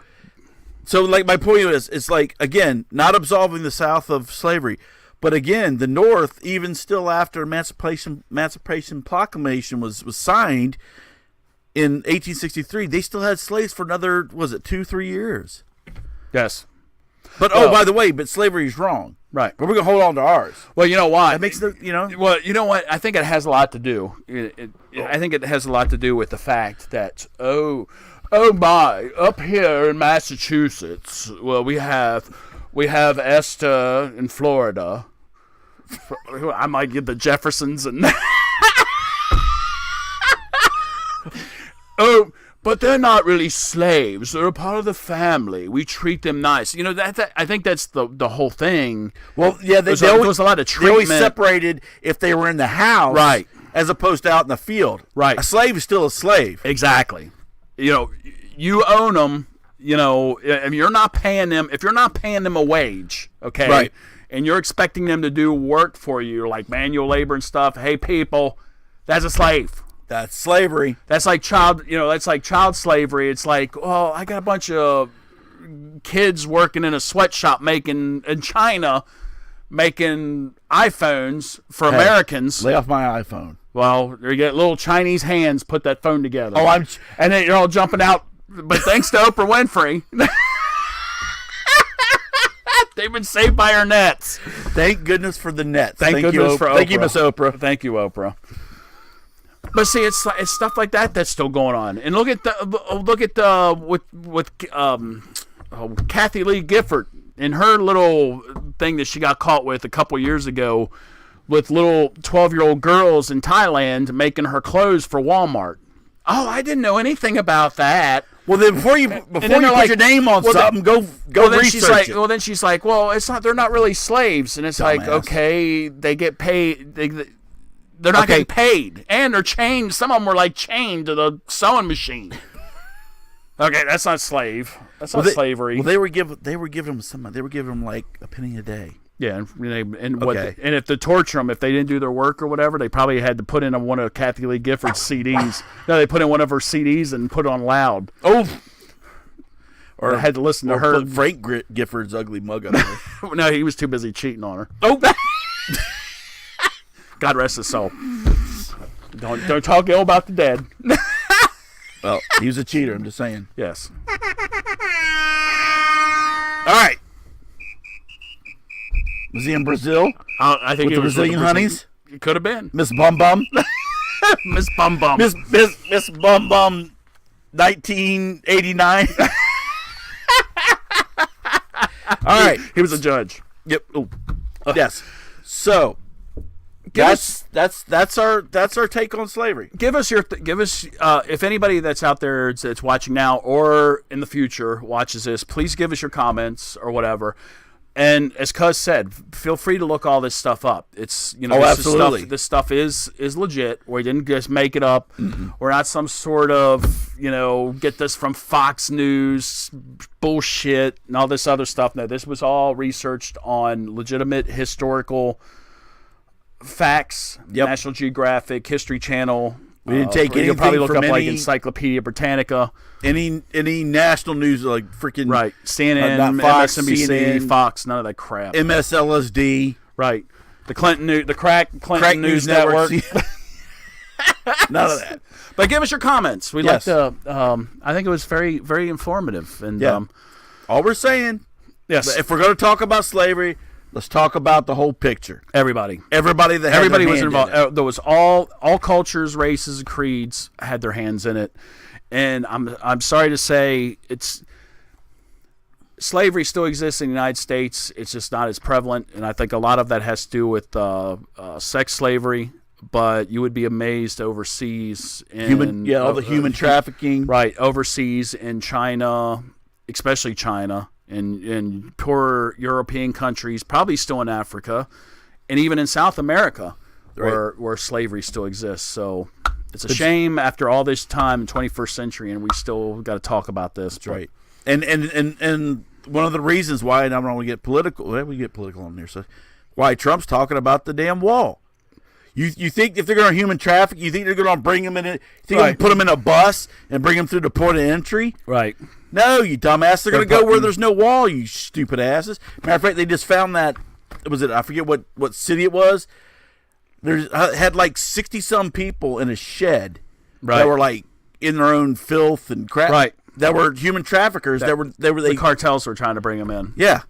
like my point is, it's like, again, not absolving the South of slavery, but again, the North, even still after Emancipation Proclamation was signed in 1863, they still had slaves for another, 2-3 years. Yes. But by the way, slavery is wrong. Right. But we're gonna hold on to ours. Well, you know why? That makes Well, you know what? I think it has a lot to do. I think it has a lot to do with the fact that oh my, up here in Massachusetts, well, we have Esther in Florida. I might get the Jeffersons and oh. But they're not really slaves. They're a part of the family. We treat them nice. You know, that I think that's the whole thing. Well, yeah, there was a lot of treatment. They always separated if they were in the house, right, as opposed to out in the field. Right. A slave is still a slave. Exactly. You know, you own them. You know, if you're not paying them a wage, okay, Right. and you're expecting them to do work for you, like manual labor and stuff. Hey, people, that's a slave. That's slavery. That's like child slavery. It's like, oh, I got a bunch of kids working in a sweatshop in China making iPhones for Americans. Lay off my iPhone. Well, you get little Chinese hands put that phone together. Oh, and then you're all jumping out. But thanks to Oprah Winfrey, they've been saved by her nets. Thank goodness for the nets. Thank goodness for Oprah. Thank you, Miss Oprah. Thank you, Oprah. But see, it's stuff like that that's still going on. And look at Kathy Lee Gifford in her little thing that she got caught with a couple years ago, with little 12-year-old girls in Thailand making her clothes for Walmart. Oh, I didn't know anything about that. Well, then before you put your name on something, go research it. Well, then she's like, well, it's not. They're not really slaves, and it's like, okay, they get paid. They're not getting paid, and they're chained. Some of them were like chained to the sewing machine. Okay, that's not slave. That's not slavery. Well, they were giving them like a penny a day. Yeah, and if they torture them, if they didn't do their work or whatever, they probably had to put in one of Kathy Lee Gifford's CDs. No, they put in one of her CDs and put it on loud. Oh, or I had to listen to her. Put Frank Gifford's ugly mug on her. No, he was too busy cheating on her. Oh, God rest his soul. Don't talk ill about the dead. Well, he was a cheater. I'm just saying. Yes. All right. Was he in Brazil? I think with the Brazilian honeys. It could have been Miss Bum Bum. Miss Bum Bum. Miss Bum Bum. 1989. All right. He was a judge. Yep. Oh. Yes. So that's our take on slavery. Give us if anybody that's out there that's watching now or in the future watches this, please give us your comments or whatever. And as Cuz said, feel free to look all this stuff up. It's absolutely. This stuff is legit. We didn't just make it up. Mm-hmm. We're not some sort of get this from Fox News bullshit and all this other stuff. No, this was all researched on legitimate historical facts. Yep. National Geographic, History Channel. We didn't take anything. You'll probably look from up like Encyclopedia Britannica. Any national news like freaking right, CNN, not Fox, MSNBC, CNN, Fox, none of that crap. MSLSD, right? The Crack News Network. None of that. But give us your comments. We'd like to. I think it was very, very informative. And all we're saying, if we're going to talk about slavery, let's talk about the whole picture. Everybody was involved. There was all cultures, races, and creeds had their hands in it. And I'm sorry to say, slavery still exists in the United States. It's just not as prevalent, and I think a lot of that has to do with sex slavery. But you would be amazed overseas all the human trafficking, right? Overseas in China, especially China, and in poor European countries, probably still in Africa, and even in South America, where slavery still exists. So. It's a shame after all this time in 21st century, and we still got to talk about this. That's right. And one of the reasons why, and I don't want to get political. We get political on there. So why Trump's talking about the damn wall? You think if they're going to human traffic, you think they're going to bring them in? You think they're going to put them in a bus and bring them through the port of entry? Right. No, you dumbass. They're going to go where there's no wall. You stupid asses. Matter of fact, they just found that. I forget what city it was. Had like 60-some people in a shed that were like in their own filth and crap. Right. That were human traffickers. The cartels were trying to bring them in. Yeah.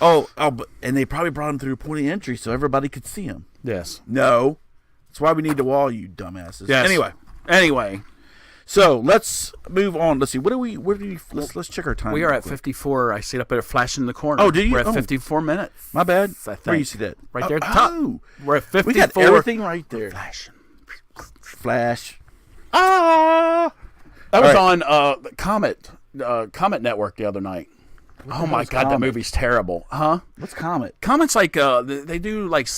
And they probably brought them through point of entry so everybody could see them. Yes. No. That's why we need the wall, you dumbasses. Yes. Anyway. So let's move on. Let's see. Let's check our time. We are at 54. I see it up there flashing in the corner. Oh, do you? We're at 54 minutes. My bad. I think. Where you see that? Right there at the top. We're at 54. We got everything right there. Flash. Ah! That was on Comet Network the other night. Oh my God, that movie's terrible. Huh? What's Comet? Comet's like they do like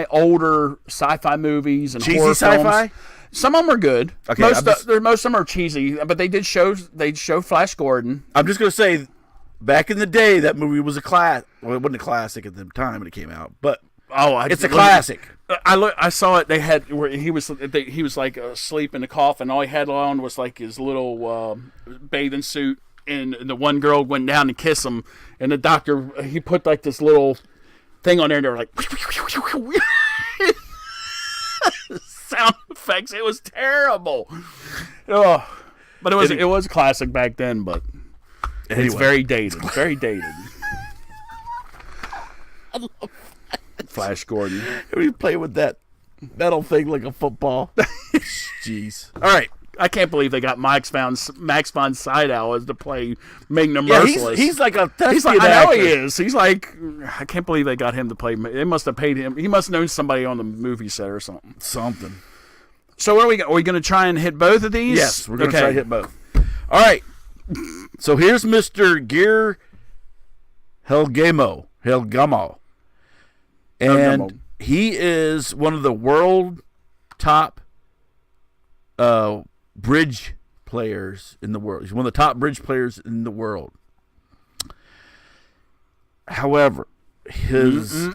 older sci-fi movies and cheesy horror sci-fi? films. Some of them are good. Okay, most of them are cheesy, but they show Flash Gordon. I'm just gonna say, back in the day, that movie was a class. Well, it wasn't a classic at the time when it came out, but it's a classic. I saw it. They had where he was like asleep in the coffin. All he had on was like his little bathing suit, and the one girl went down to kiss him, and the doctor he put like this little thing on there, and they were like sound effects. It was terrible. Oh, but it was a classic back then. But it's very dated. Very dated. I love Flash Gordon. We play with that metal thing like a football. Jeez. All right. I can't believe they got Max von Sydow as to play Magnum Merciless. He's like a thespian He's like, I know actor. he is. He's like, I can't believe they got him to play. They must have paid him. He must have known somebody on the movie set or something. So what are we going to try and hit both of these? Yes, we're going to try to hit both. All right. So here's Mr. Gear Helgamo. And he is one of the world top bridge players in the world. He's one of the top bridge players in the world. However, his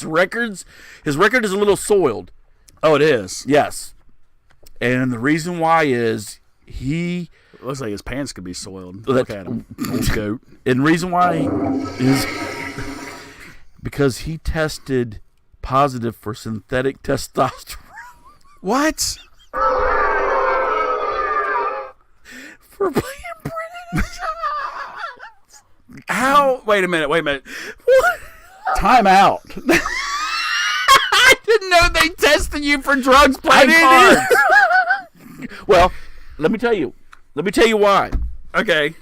record is a little soiled. Oh, it is. Yes. And the reason why is it looks like his pants could be soiled. Look at him. Old goat. And the reason why is because he tested positive for synthetic testosterone. What? For playing British. How? Wait a minute. What? Time out. I didn't know they tested you for drugs playing cards. Well, let me tell you why. Okay.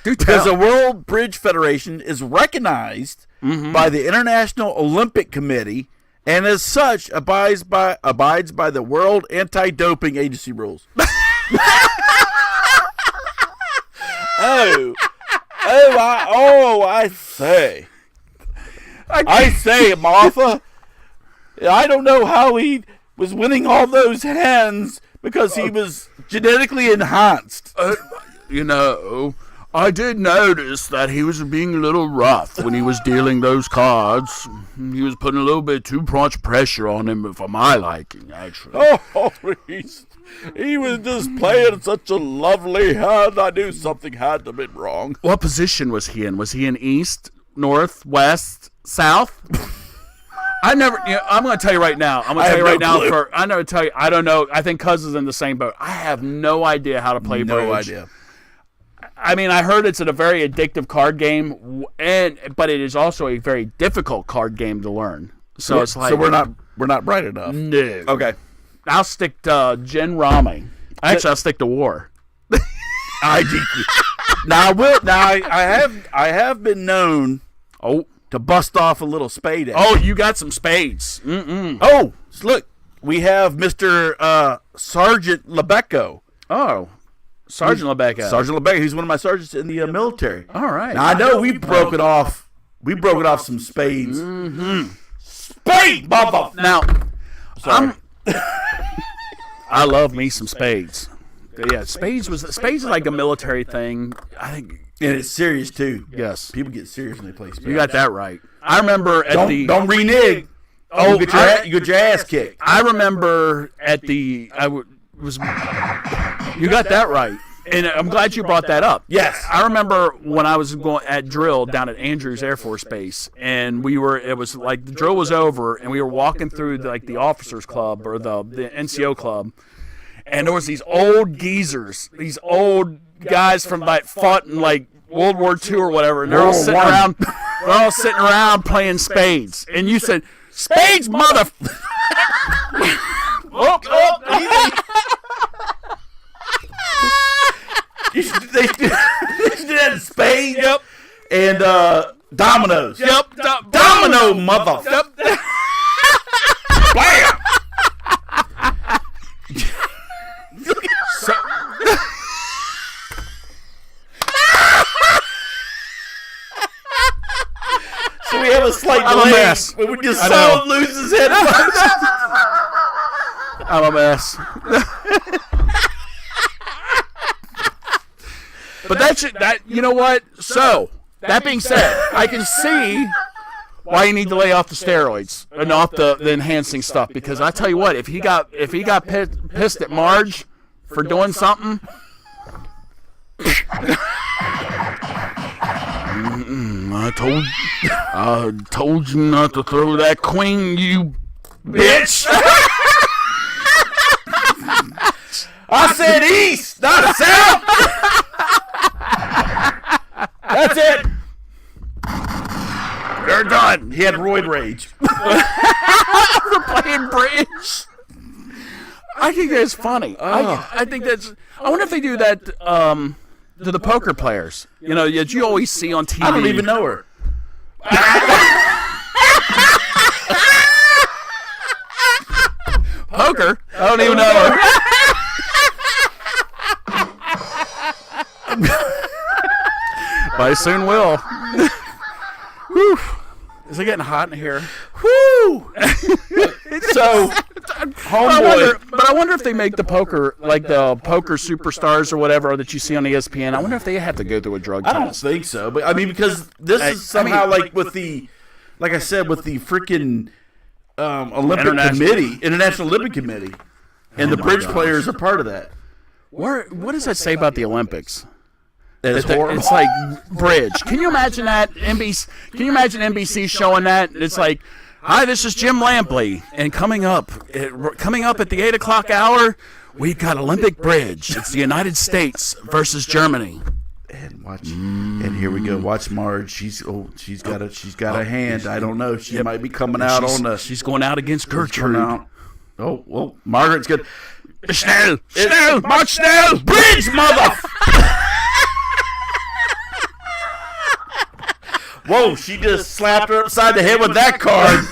Because the World Bridge Federation is recognized by the International Olympic Committee, and as such abides by the World Anti-Doping Agency rules. I say, Martha, I don't know how he was winning all those hands because he was genetically enhanced. I did notice that he was being a little rough when he was dealing those cards. He was putting a little bit too much pressure on him for my liking, actually. Oh, he was just playing such a lovely hand. I knew something had to be wrong. What position was he in? Was he in east, north, west, south? I'm going to tell you right now. I don't know. I think Cuz is in the same boat. I have no idea how to play bridge. No idea. I mean, I heard it's a very addictive card game, but it is also a very difficult card game to learn. So it's like we're not bright enough. No. Okay. I'll stick to Gen Rami. Actually, I'll stick to War. I have been known to bust off a little spade. Oh, you got some spades. Oh, look, we have Mr. Sergeant Lebeco. Oh. Sergeant Lebeco. He's one of my sergeants in the military. All right. Now, I know we broke it off. We broke it off some spades. Spade, mother. Now, sorry. I love me some spades. Yeah, spades is like a military thing. I think, and it's serious too. Yes, people get serious when they play spades. You got that right. I remember don't renege. Oh, you get your ass kicked. I remember you got that right. And I'm glad you brought that up. Yes. I remember when I was going at drill down at Andrews Air Force Base, and it was like the drill was over, and we were walking through the officers club or the NCO club, and there was these old geezers, these old guys from fought in World War II or whatever, and they're all sitting around playing spades. And you said, "Spades, mother." They should do that in spades. Yep. And dominoes. Yep. Domino, mother. Yep. Blam. So we have a slight delay. I'm a mess. When your son loses headphones. I'm a mess. But you know what? So, that being said, I can see why you need to lay off the steroids and off the enhancing stuff. Because I tell you what, if he got pissed at Marge for doing something, I told you not to throw that queen, you bitch. I said east, not south. That's it. They're done. He had roid rage. For playing bridge. I think that's funny. I think that's. I wonder if they do that to the poker players. You know, that you always see on TV. I don't even know her. Poker? I don't even know her. But I soon will. Whew. Is it getting hot in here? Whoo! So, homeboy. But I wonder if they make the poker, like the poker superstars or whatever that you see on ESPN, I wonder if they have to go through a drug test. I don't think so. But I mean, because this is somehow like with the, like I said, with the freaking International Olympic Committee. And the bridge players are part of that. What does that say about the Olympics? It's horrible. It's like bridge. Can you imagine that? NBC? Can you imagine NBC showing that? It's like, hi, this is Jim Lampley, and coming up at the 8 o'clock hour, we've got Olympic bridge. It's the United States versus Germany. And watch, and here we go. Watch Marge. She's got a hand. I don't know. She might be coming out on the. She's going out against Gertrude. Oh well, Margaret's good. Schnell, March Schnell, Bridge, mother. Whoa! She just slapped her upside the head with that card.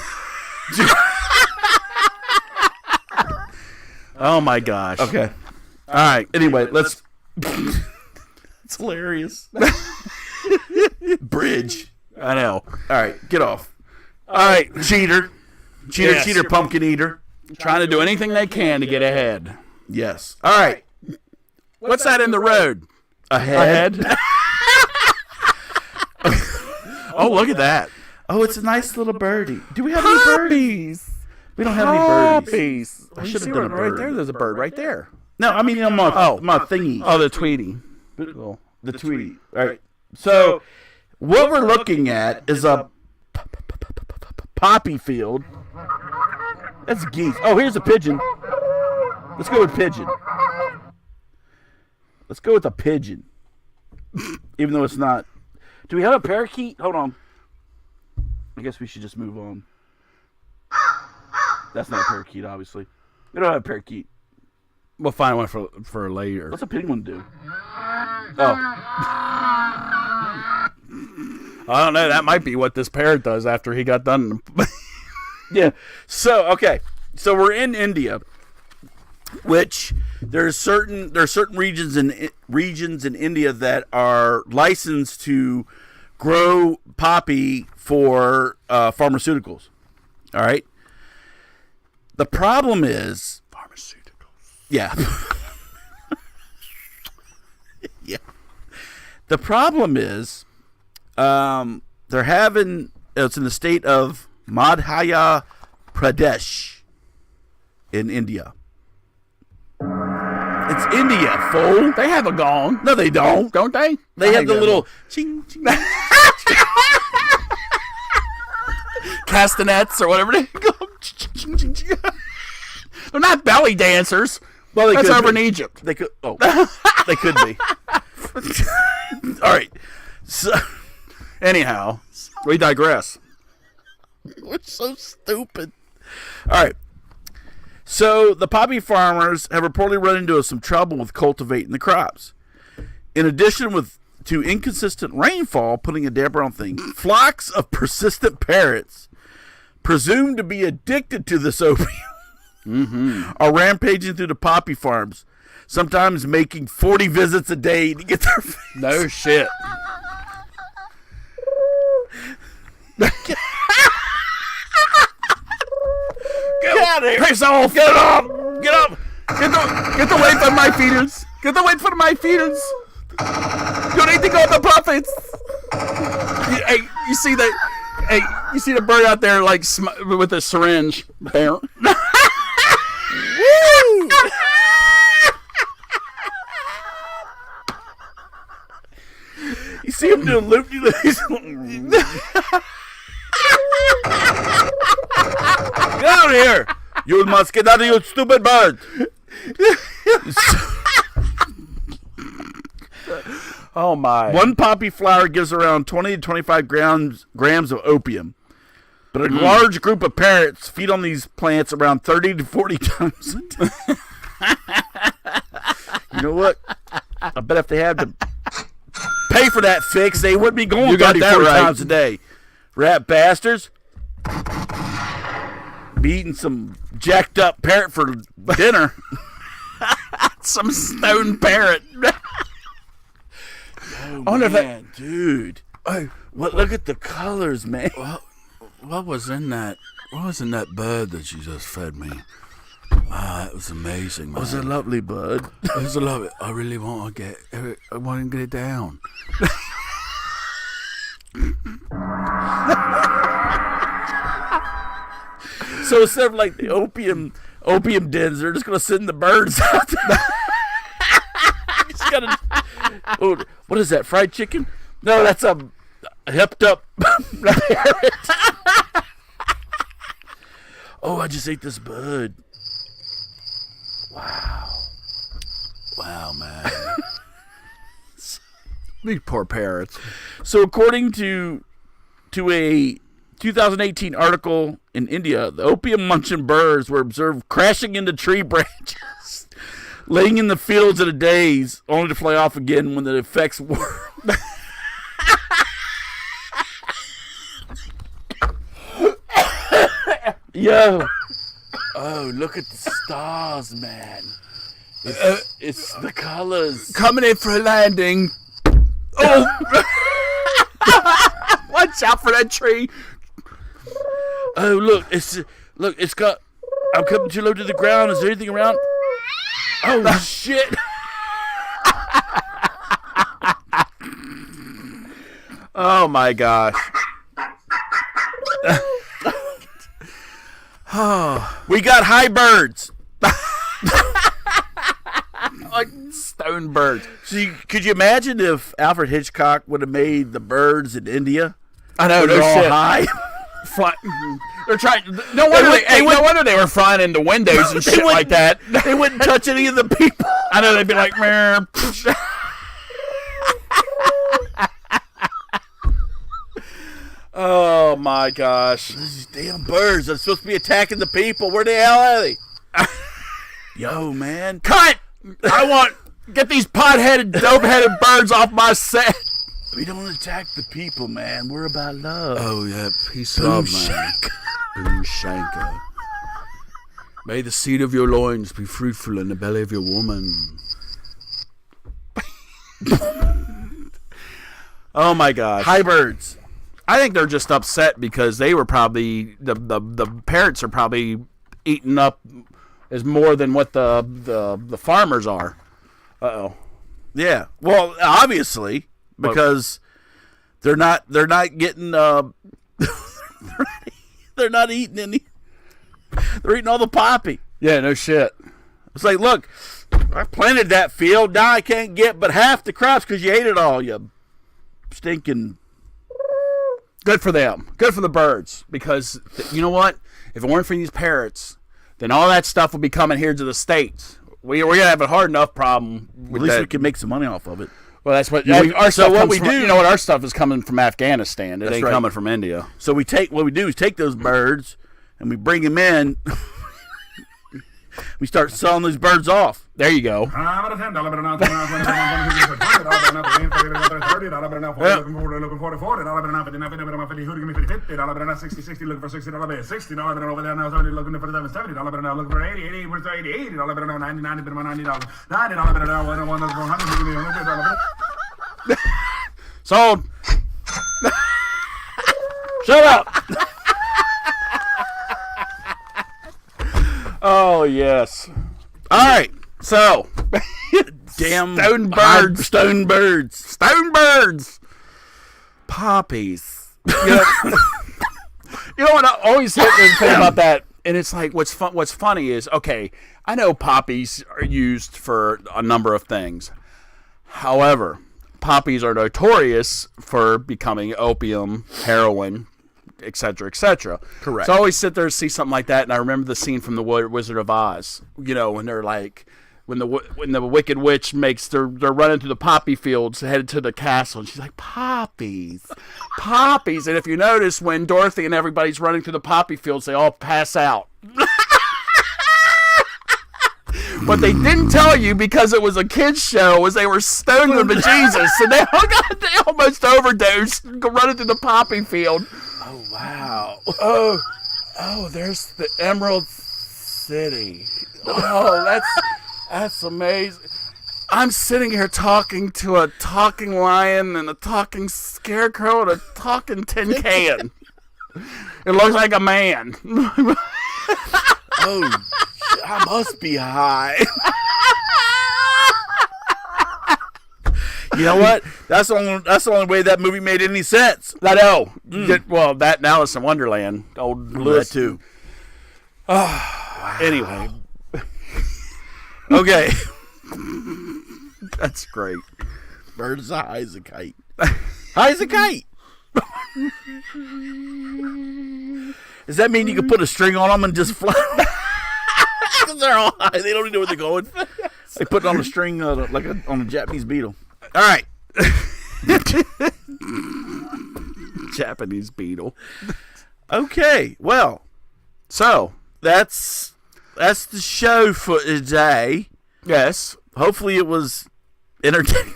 Oh my gosh. Okay. All right. Anyway, let's. It's hilarious. Bridge. I know. All right, get off. All right. Cheater, Yes. cheater, pumpkin eater. Trying to do anything they can to get ahead. Yes. All right. What's that in the road? Ahead. Oh, look at that. Oh, it's a nice little birdie. Do we have any birdies? We don't have any birdies. I should have done a bird. Right there. There's a bird right there. No, I mean my thingy. Oh, the Tweety. The Tweety. All right. So what we're looking at is a poppy field. That's geese. Oh, here's a pigeon. Let's go with pigeon. Let's go with a pigeon. Even though it's not. Do we have a parakeet? Hold on. I guess we should just move on. That's not a parakeet, obviously. We don't have a parakeet. We'll find one for later. What's a penguin do? Oh. I don't know. That might be what this parrot does after he got done. Yeah. So, okay. So we're in India, which there's certain regions in India that are licensed to grow poppy for pharmaceuticals. All right. The problem is Pharmaceuticals. Yeah. Yeah. The problem is they're having it's in the state of Madhya Pradesh in India. It's India, fool. They have a gong. No, they don't. Don't they? They have the little ching, ching. Castanets or whatever they go. They're not belly dancers. Well, they That's could over be. in Egypt. They could. Oh, they could be. All right. So, anyhow, we digress. We're so stupid. All right. So the poppy farmers have reportedly run into some trouble with cultivating the crops. In addition to inconsistent rainfall putting a damper on things, flocks of persistent parrots, presumed to be addicted to this opium, are rampaging through the poppy farms, sometimes making 40 visits a day to get their fix. No shit. Get out of here. Piss off. Get off. Get up! Get away from my fields! Get away from my fields! You're eating all the profits! Hey, you see that? Hey, you see the bird out there like with a syringe? Woo! You see him doing loop-de-loops. Get out of here! You must get out of your stupid bird! Oh my! One poppy flower gives around 20 to 25 grams of opium, but a large group of parrots feed on these plants around 30 to 40 times a day. You know what? I bet if they had to pay for that fix, they wouldn't be going 30, 40 times a day. Rat bastards. Be eating some jacked up parrot for dinner. Some stone parrot. Oh, I wonder man, dude. Look at the colors, man. What was in that? What was in that bird that you just fed me? Ah, it was amazing, man. It was a lovely bud. It was a lovely. I really want to get. I want to get it down. So instead of like the opium dens, they're just gonna send the birds out there. Just gotta, what is that? Fried chicken? No, that's a hipped up parrot. Oh, I just ate this bud. Wow, man. These poor parrots. So according to a 2018 article in India, the opium munching birds were observed crashing into tree branches, laying in the fields in a daze, only to fly off again when the effects were. Yo. Oh, look at the stars, man. It's the colors. Coming in for a landing. Oh! Watch out for that tree. Oh, look, it's got. I'm coming too low to the ground. Is there anything around? Oh, shit. Oh my gosh. We got high birds. Like stone birds. So could you imagine if Alfred Hitchcock would have made the birds in India? I know, They're no all shit. high. They're trying. No wonder they were flying into windows and shit like that. They wouldn't touch any of the people. I know they'd be like, meh. Oh my gosh. These damn birds are supposed to be attacking the people. Where the hell are they? Yo, man. Cut! Get these pot-headed, dope-headed birds off my set. We don't attack the people, man. We're about love. Oh yeah, peace Boom love, man. Boom shanker. May the seed of your loins be fruitful in the belly of your woman. Oh my gosh. High birds. I think they're just upset because they were probably the parrots are probably eating up as more than what the farmers are. Uh-oh. Yeah. Well, obviously, because they're not getting they're not eating any. They're eating all the poppy. Yeah, no shit. It's like, look, I planted that field. Now I can't get but half the crops because you ate it all. You stinking. Good for them. Good for the birds. Because you know what? If it weren't for these parrots, then all that stuff would be coming here to the States. We're gonna have a hard enough problem. At least we can make some money off of it. Well, that's what our stuff. What we do, you know what? Our stuff is coming from Afghanistan. It That's ain't right. coming from India. So what we do is take those birds and we bring them in. We start selling those birds off. There you go. Sold. Shut up. Oh yes. All right. So, Damn stone birds. Stone birds. Stone birds. Poppies. You know, you know what? I always hit the thing about that, and it's like what's funny is, okay, I know poppies are used for a number of things. However, poppies are notorious for becoming opium, heroin, etc., etc. Correct. So I always sit there and see something like that, and I remember the scene from the Wizard of Oz. You know, when they're like, when the Wicked Witch they're running through the poppy fields headed to the castle, and she's like, poppies, poppies. And if you notice, when Dorothy and everybody's running through the poppy fields, they all pass out. What they didn't tell you, because it was a kids show, was they were stoned to bejesus, and they almost overdosed running through the poppy field. Oh, wow. Oh, there's the Emerald City. Oh, that's amazing. I'm sitting here talking to a talking lion and a talking scarecrow and a talking tin can. It looks like a man. Oh, I must be high. You know what? That's the only way that movie made any sense. I know. Well, that and Alice in Wonderland. Old Lewis. That too. Wow. Anyway. Okay. That's great. Bird is high as a kite. High as a kite. Does that mean you can put a string on them and just fly? Because they're all high. They don't even know where they're going. They put it on a string like on a Japanese beetle. All right. Japanese beetle. Okay. Well, so that's the show for today. Yes. Hopefully it was entertaining.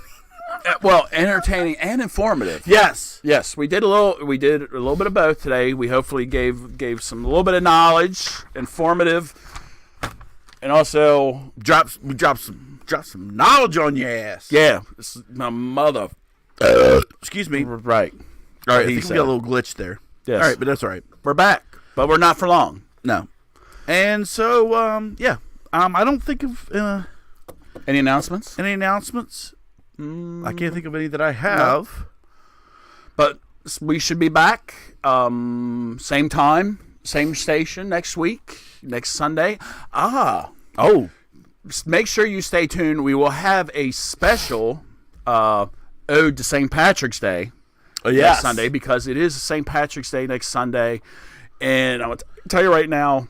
Well, entertaining and informative. Yes. Yes, we did a little bit of both today. We hopefully gave a little bit of knowledge, informative, and also we dropped some knowledge on your ass. Yeah, this is my mother. Excuse me. Right. All right, I think we got a little glitch there. Yes. All right, but that's all right. We're back, but we're not for long. No. And so, yeah. I don't think of any announcements. Any announcements? I can't think of any that I have. No. But we should be back. Same time, same station next week, next Sunday. Oh. Make sure you stay tuned. We will have a special ode to St. Patrick's Day next Sunday, because it is St. Patrick's Day next Sunday. And I'm going to tell you right now,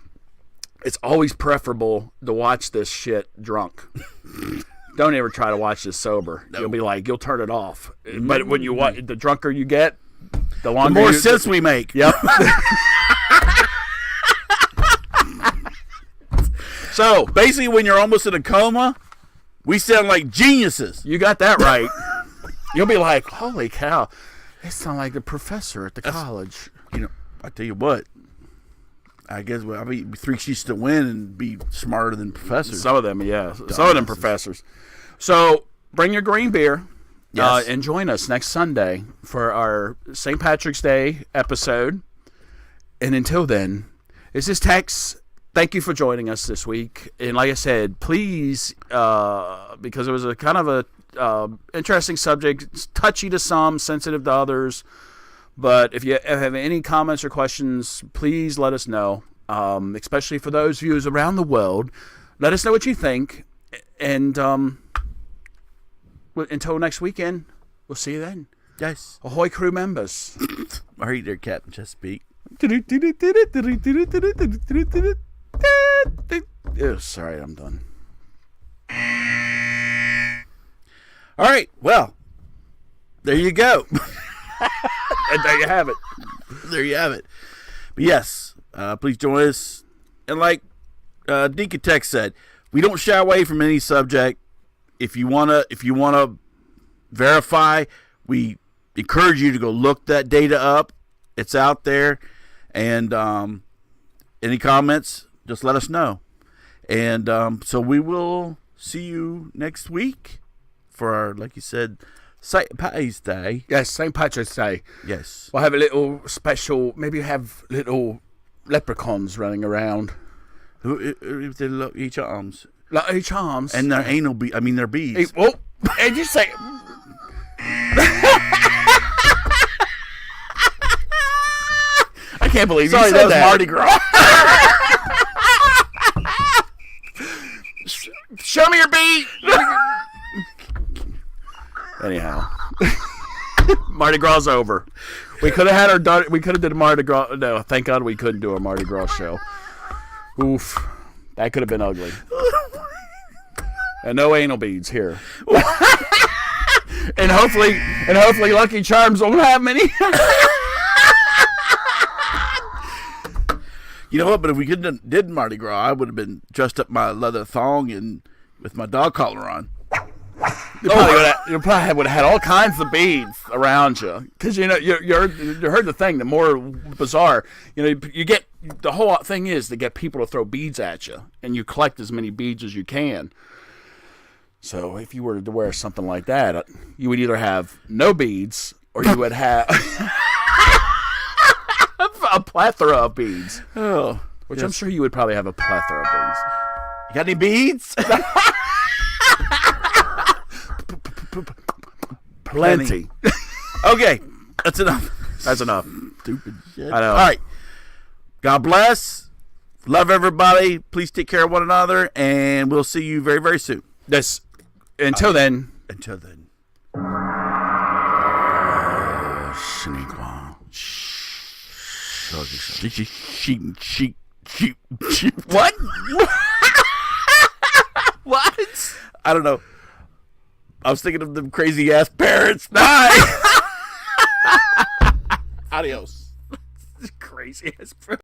it's always preferable to watch this shit drunk. Don't ever try to watch this sober. No. You'll be like, you'll turn it off. But when you watch, the drunker you get, the more sense we make. Yep. So basically, when you're almost in a coma, we sound like geniuses. You got that right. You'll be like, holy cow, they sound like the professor at the college. You know, I tell you what. I guess I'll be three sheets to win and be smarter than professors. Some of them, yeah. Some of them professors. So bring your green beer and join us next Sunday for our St. Patrick's Day episode. And until then, this is Tex. Thank you for joining us this week. And like I said, please, because it was a kind of a interesting subject, it's touchy to some, sensitive to others. But if you have any comments or questions, please let us know, especially for those viewers around the world. Let us know what you think. And until next weekend, we'll see you then. Yes. Ahoy, crew members. All right there, Captain Chesapeake. Oh, sorry, I'm done. All right, well, there you go. And there you have it. There you have it. But yes, please join us. And like Deacon Tech said, we don't shy away from any subject. If you wanna verify, we encourage you to go look that data up. It's out there. And any comments, just let us know. And so we will see you next week for our, like you said, St. Patrick's Day. Yes, St. Patrick's Day. Yes. We'll have a little special, maybe have little leprechauns running around. If they look each arms. Lucky Charms. And their anal beads. I mean, their beads. Hey, whoa. And you say... I can't believe Sorry, you said that was Mardi Gras. Show me your beat. Anyhow, Mardi Gras over. We could have had our daughter. We could have did a Mardi Gras. No, thank God we couldn't do a Mardi Gras show. Oof, that could have been ugly. And no anal beads here. and hopefully, Lucky Charms won't have many. You know what? But if we did Mardi Gras, I would have been dressed up my leather thong and with my dog collar on. You probably would have had all kinds of beads around you, because you heard the thing. The more bizarre, you get the whole thing is to get people to throw beads at you, and you collect as many beads as you can. So if you were to wear something like that, you would either have no beads or you would have a plethora of beads. Oh, which yes. I'm sure you would probably have a plethora of beads. You got any beads? Plenty. Okay, that's enough. That's enough. Stupid shit. I know. All right. God bless. Love everybody. Please take care of one another, and we'll see you very, very soon. This. Until then. Until then. What? What? I don't know. I was thinking of them crazy ass parrots. Bye. Adios. Crazy ass parrots.